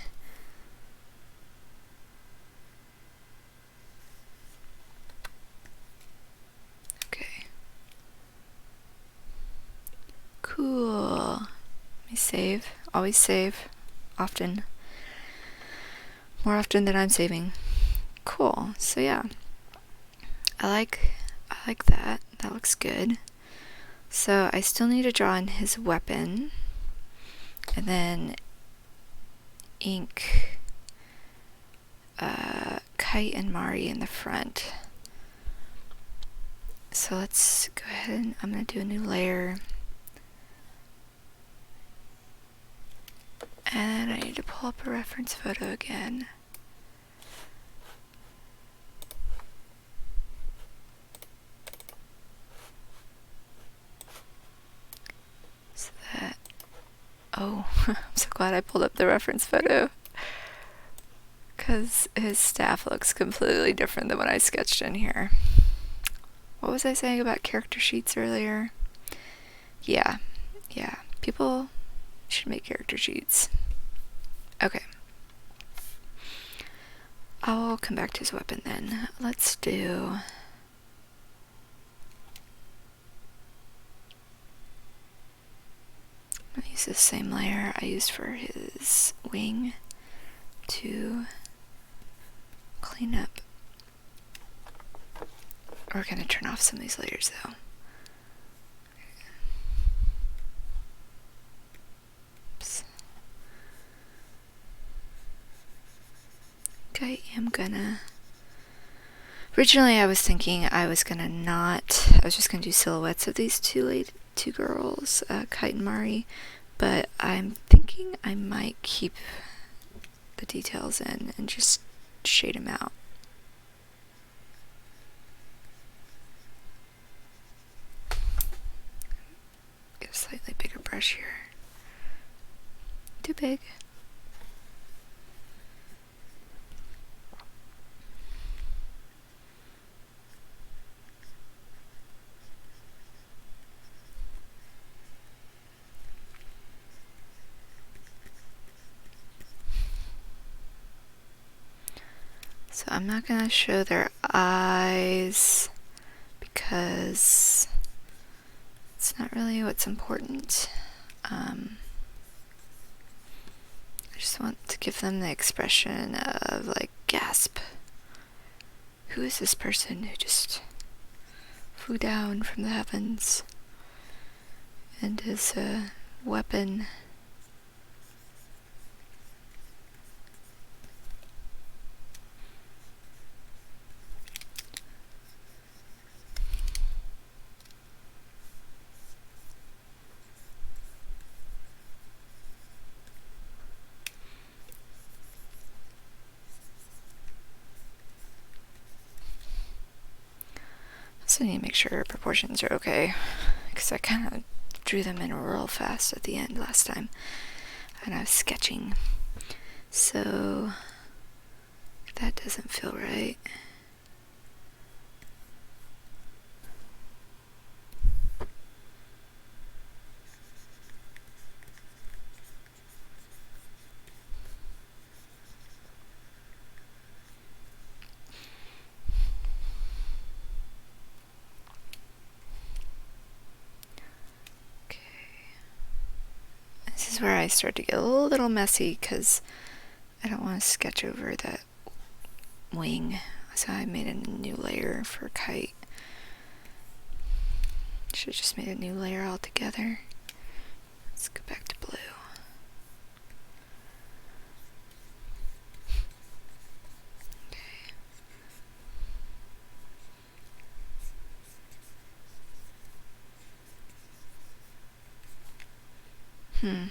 Okay. Cool. Let me save. Always save. Often. More often than I'm saving. Cool. So yeah. I like that. That looks good. So I still need to draw in his weapon, and then ink Kite and Mari in the front. So let's go ahead and I'm going to do a new layer. And I need to pull up a reference photo again. Oh, I'm so glad I pulled up the reference photo, because his staff looks completely different than what I sketched in here. What was I saying about character sheets earlier? Yeah, people should make character sheets. Okay. I'll come back to his weapon then. Let's do... I'm gonna use the same layer I used for his wing to clean up. We're gonna turn off some of these layers though. Oops. Okay, I'm gonna... Originally I was thinking I was just gonna do silhouettes of these two girls, Kite and Mari, but I'm thinking I might keep the details in and just shade them out. Get a slightly bigger brush here. Too big. So I'm not going to show their eyes because it's not really what's important. I just want to give them the expression of like, gasp. Who is this person who just flew down from the heavens and his weapon? So I need to make sure proportions are okay, because I kind of drew them in real fast at the end last time, and I was sketching. So that doesn't feel right. This is where I start to get a little messy because I don't want to sketch over that wing. So I made a new layer for Kite. Should have just made a new layer altogether. Let's go back to blue. Okay.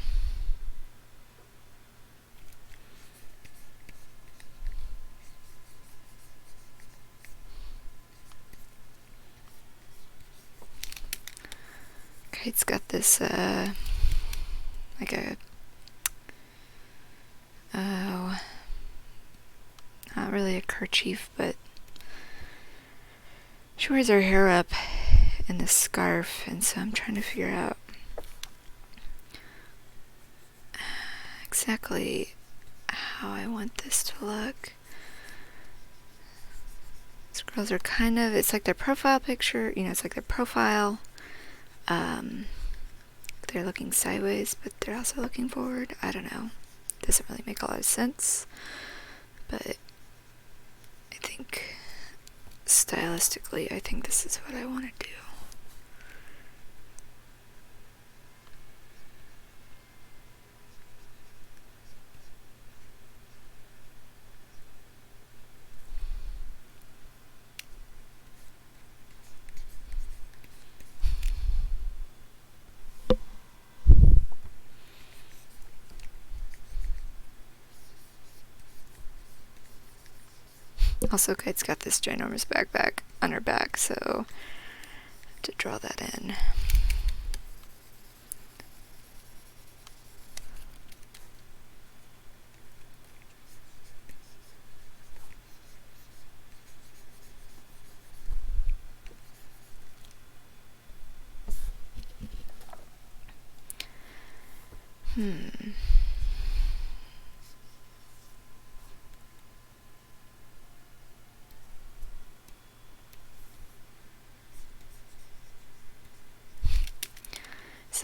Kite's got this, like a, oh, not really a kerchief, but she wears her hair up in this scarf, and so I'm trying to figure out exactly how I want this to look. These girls are kind of, it's like their profile picture, it's like their profile. They're looking sideways, but they're also looking forward. I don't know. Doesn't really make a lot of sense, but I think stylistically, I think this is what I want to do. Also, Kite's got this ginormous backpack on her back, so I have to draw that in.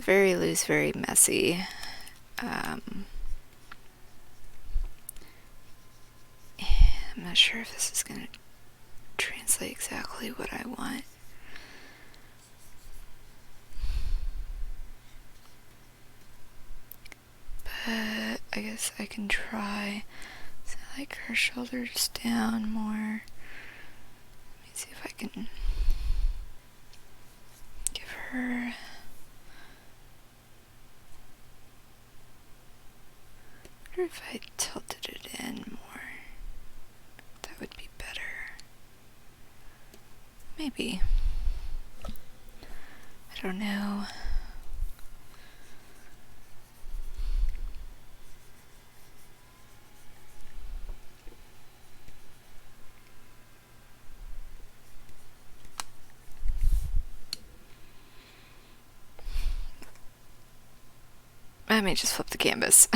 very loose, very messy. I'm not sure if this is going to translate exactly what I want. But I guess I can try. So I like her shoulders down more. Let me see if I can give her... I wonder if I tilted it in more. That would be better. Maybe. I don't know. I may just flip the canvas.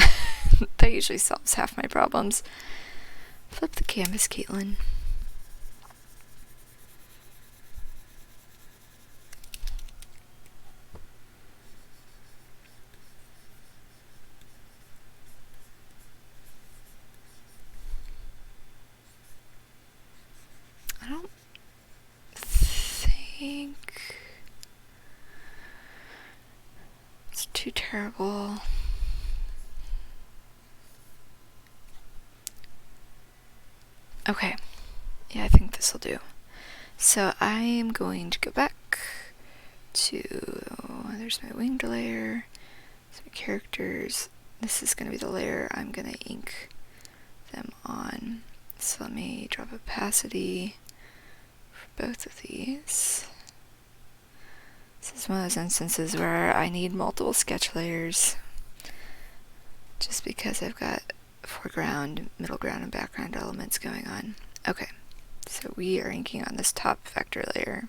That usually solves half my problems. Flip the canvas, Caitlin. I don't think it's too terrible. Okay, yeah, I think this will do. So I am going to go back to, there's my winged layer, there's my characters. This is going to be the layer I'm going to ink them on. So let me drop opacity for both of these. This is one of those instances where I need multiple sketch layers just because I've got foreground, middle ground, and background elements going on. Okay, so we are inking on this top vector layer.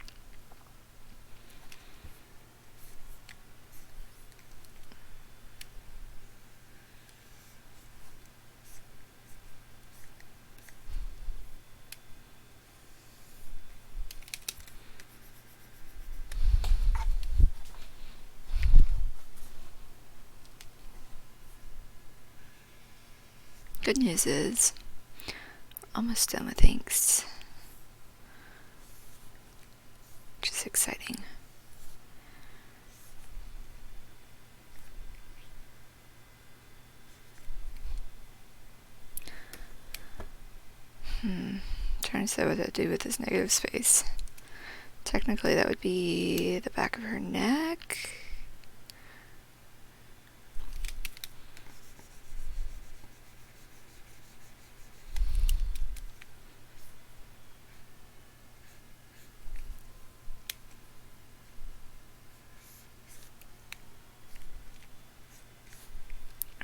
Good news is, we're almost done with inks, which is exciting. Trying to say what that do with this negative space. Technically, that would be the back of her neck.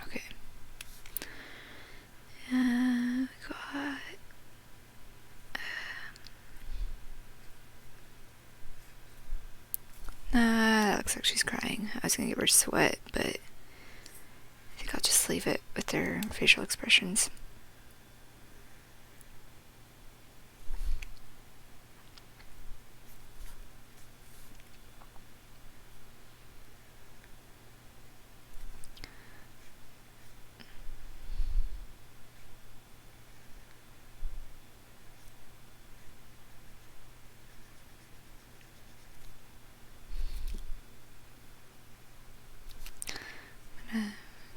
Okay. We got... that looks like she's crying. I was gonna give her sweat, but I think I'll just leave it with their facial expressions.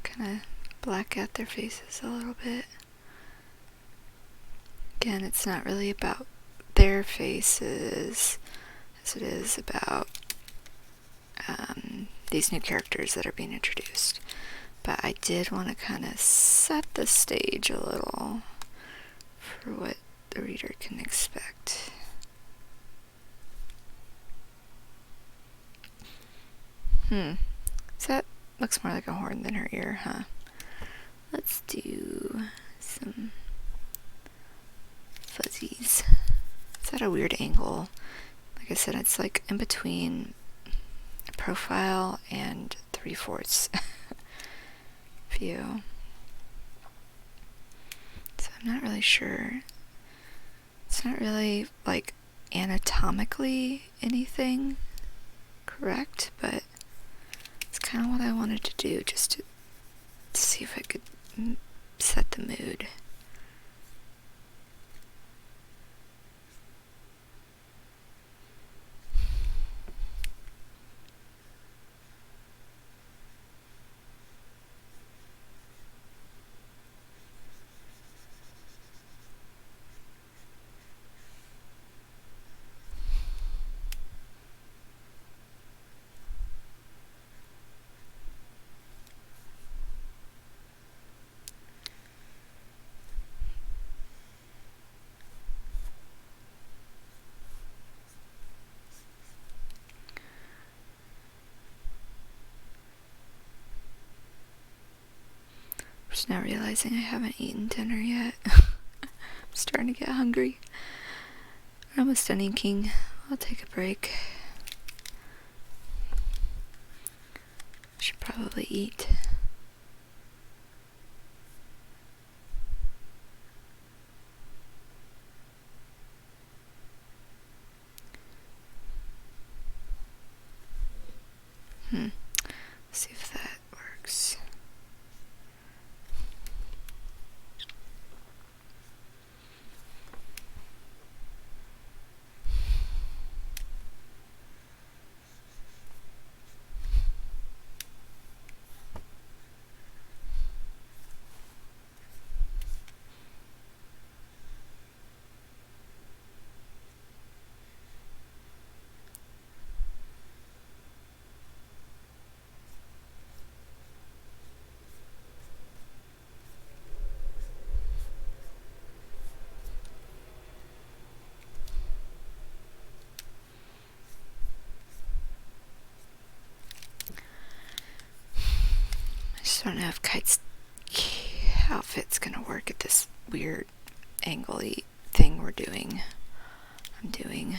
Kind of black out their faces a little bit. Again, it's not really about their faces as it is about these new characters that are being introduced. But I did want to kind of set the stage a little for what the reader can expect. So that looks more like a horn than her ear, huh? Let's do some fuzzies. It's at a weird angle. Like I said, it's like in between profile and 3/4 view. So I'm not really sure. It's not really like anatomically anything correct, but it's kind of what I wanted to do, just to see if I could set the mood. Just now realizing I haven't eaten dinner yet. I'm starting to get hungry. I'm almost done inking. I'll take a break. Should probably eat. See if that works. I just don't know if Kite's outfit's gonna work at this weird angle-y thing I'm doing.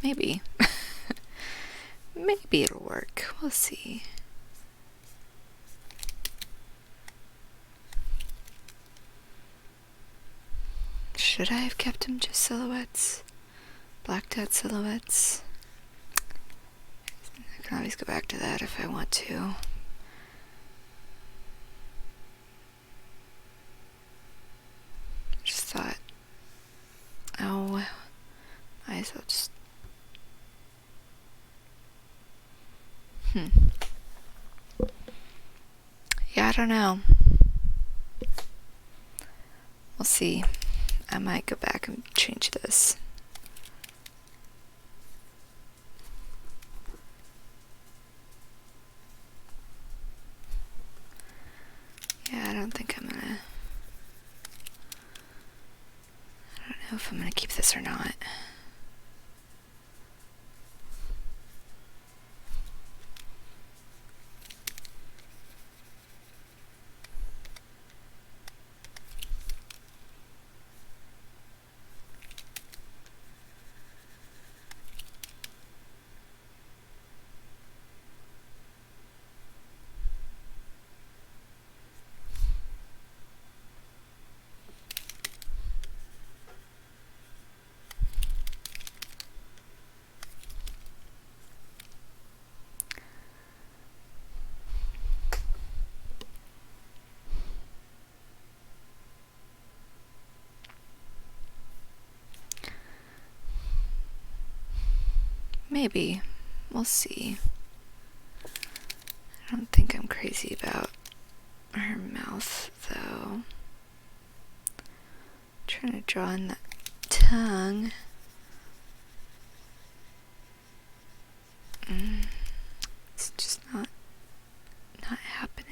Maybe. Maybe it'll work. We'll see. Should I have kept them just silhouettes? Blacked out silhouettes? I can always go back to that if I want to. Just thought, oh, might as well just. Yeah, I don't know. We'll see. I might go back and change this. Yeah, I don't think I'm gonna. I don't know if I'm gonna keep this or not. Maybe. We'll see. I don't think I'm crazy about her mouth, though. Trying to draw in that tongue. It's just not happening.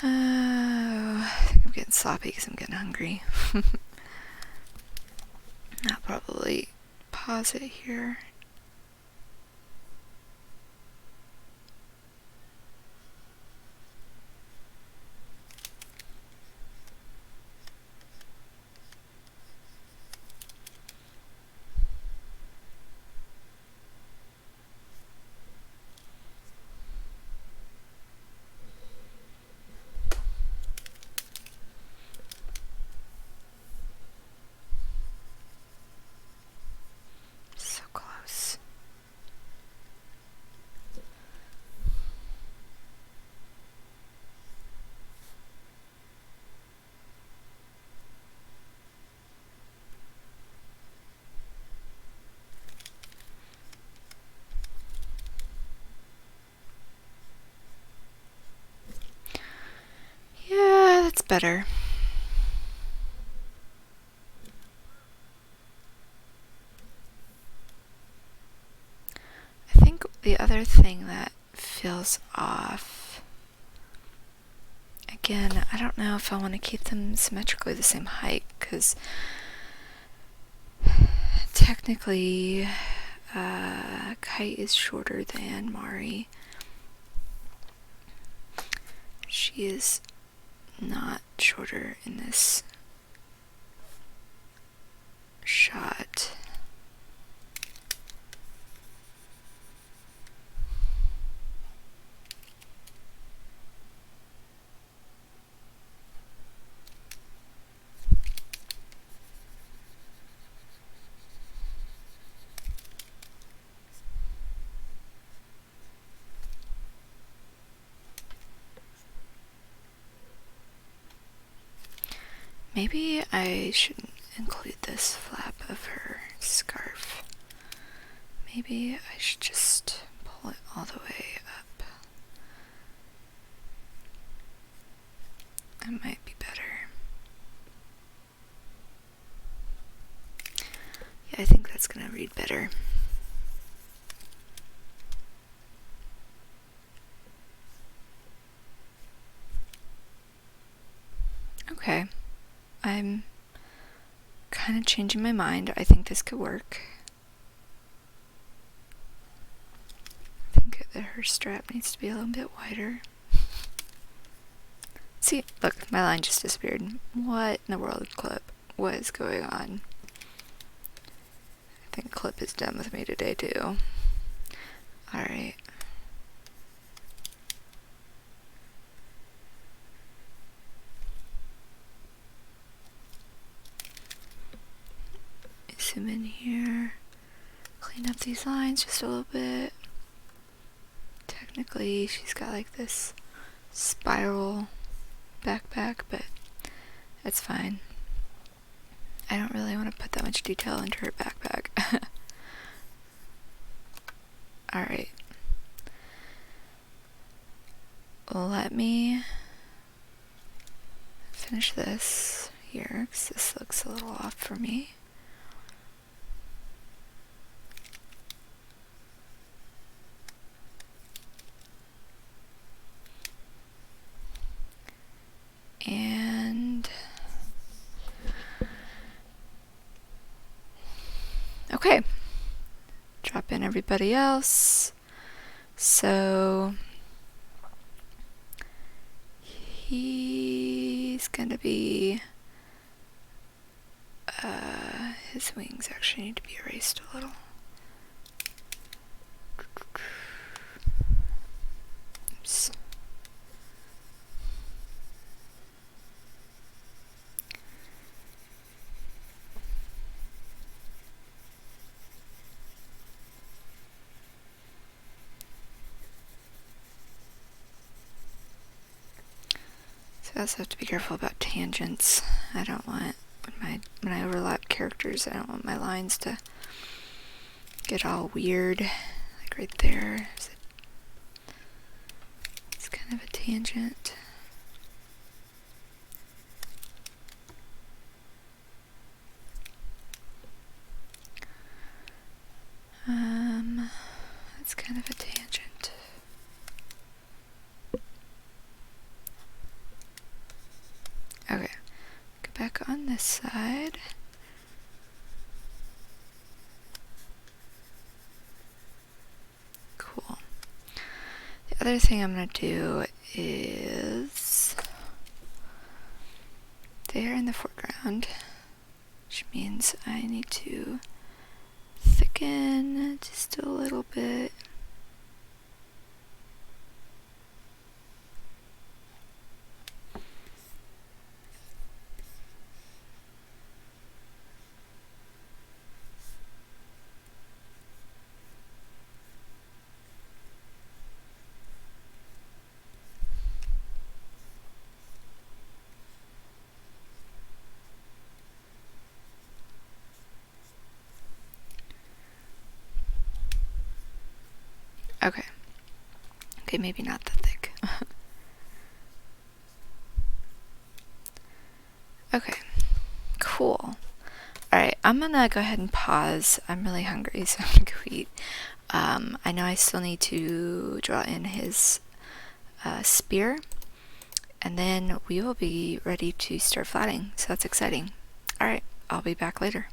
I think I'm getting sloppy because I'm getting hungry. I'll probably pause it here. better. I think the other thing that feels off, again, I don't know if I want to keep them symmetrically the same height, because technically Kite is shorter than Mari. She is not shorter in this shot. Maybe I shouldn't include this flap of her scarf. Maybe I should just pull it all the way up. That might be better. Yeah, I think that's gonna read better. Okay. I'm kind of changing my mind. I think this could work. I think that her strap needs to be a little bit wider. See, look, my line just disappeared. What in the world, Clip? What is going on? I think Clip is done with me today, too. Alright. Zoom in here. Clean up these lines just a little bit. Technically, she's got like this spiral backpack, but it's fine. I don't really want to put that much detail into her backpack. Alright. Let me finish this here, because this looks a little off for me. And okay, drop in everybody else. So he's gonna be his wings actually need to be erased a little. Oops. So I also have to be careful about tangents. I don't want, when I overlap characters, I don't want my lines to get all weird. Like right there, it's kind of a tangent. That's kind of a tangent. Okay, go back on this side. Cool. The other thing I'm going to do is there in the foreground, which means I need to thicken just a little bit. Okay. Okay, maybe not that thick. Okay, cool. Alright, I'm gonna go ahead and pause. I'm really hungry, so I'm gonna go eat. I know I still need to draw in his spear, and then we will be ready to start flatting, so that's exciting. Alright, I'll be back later.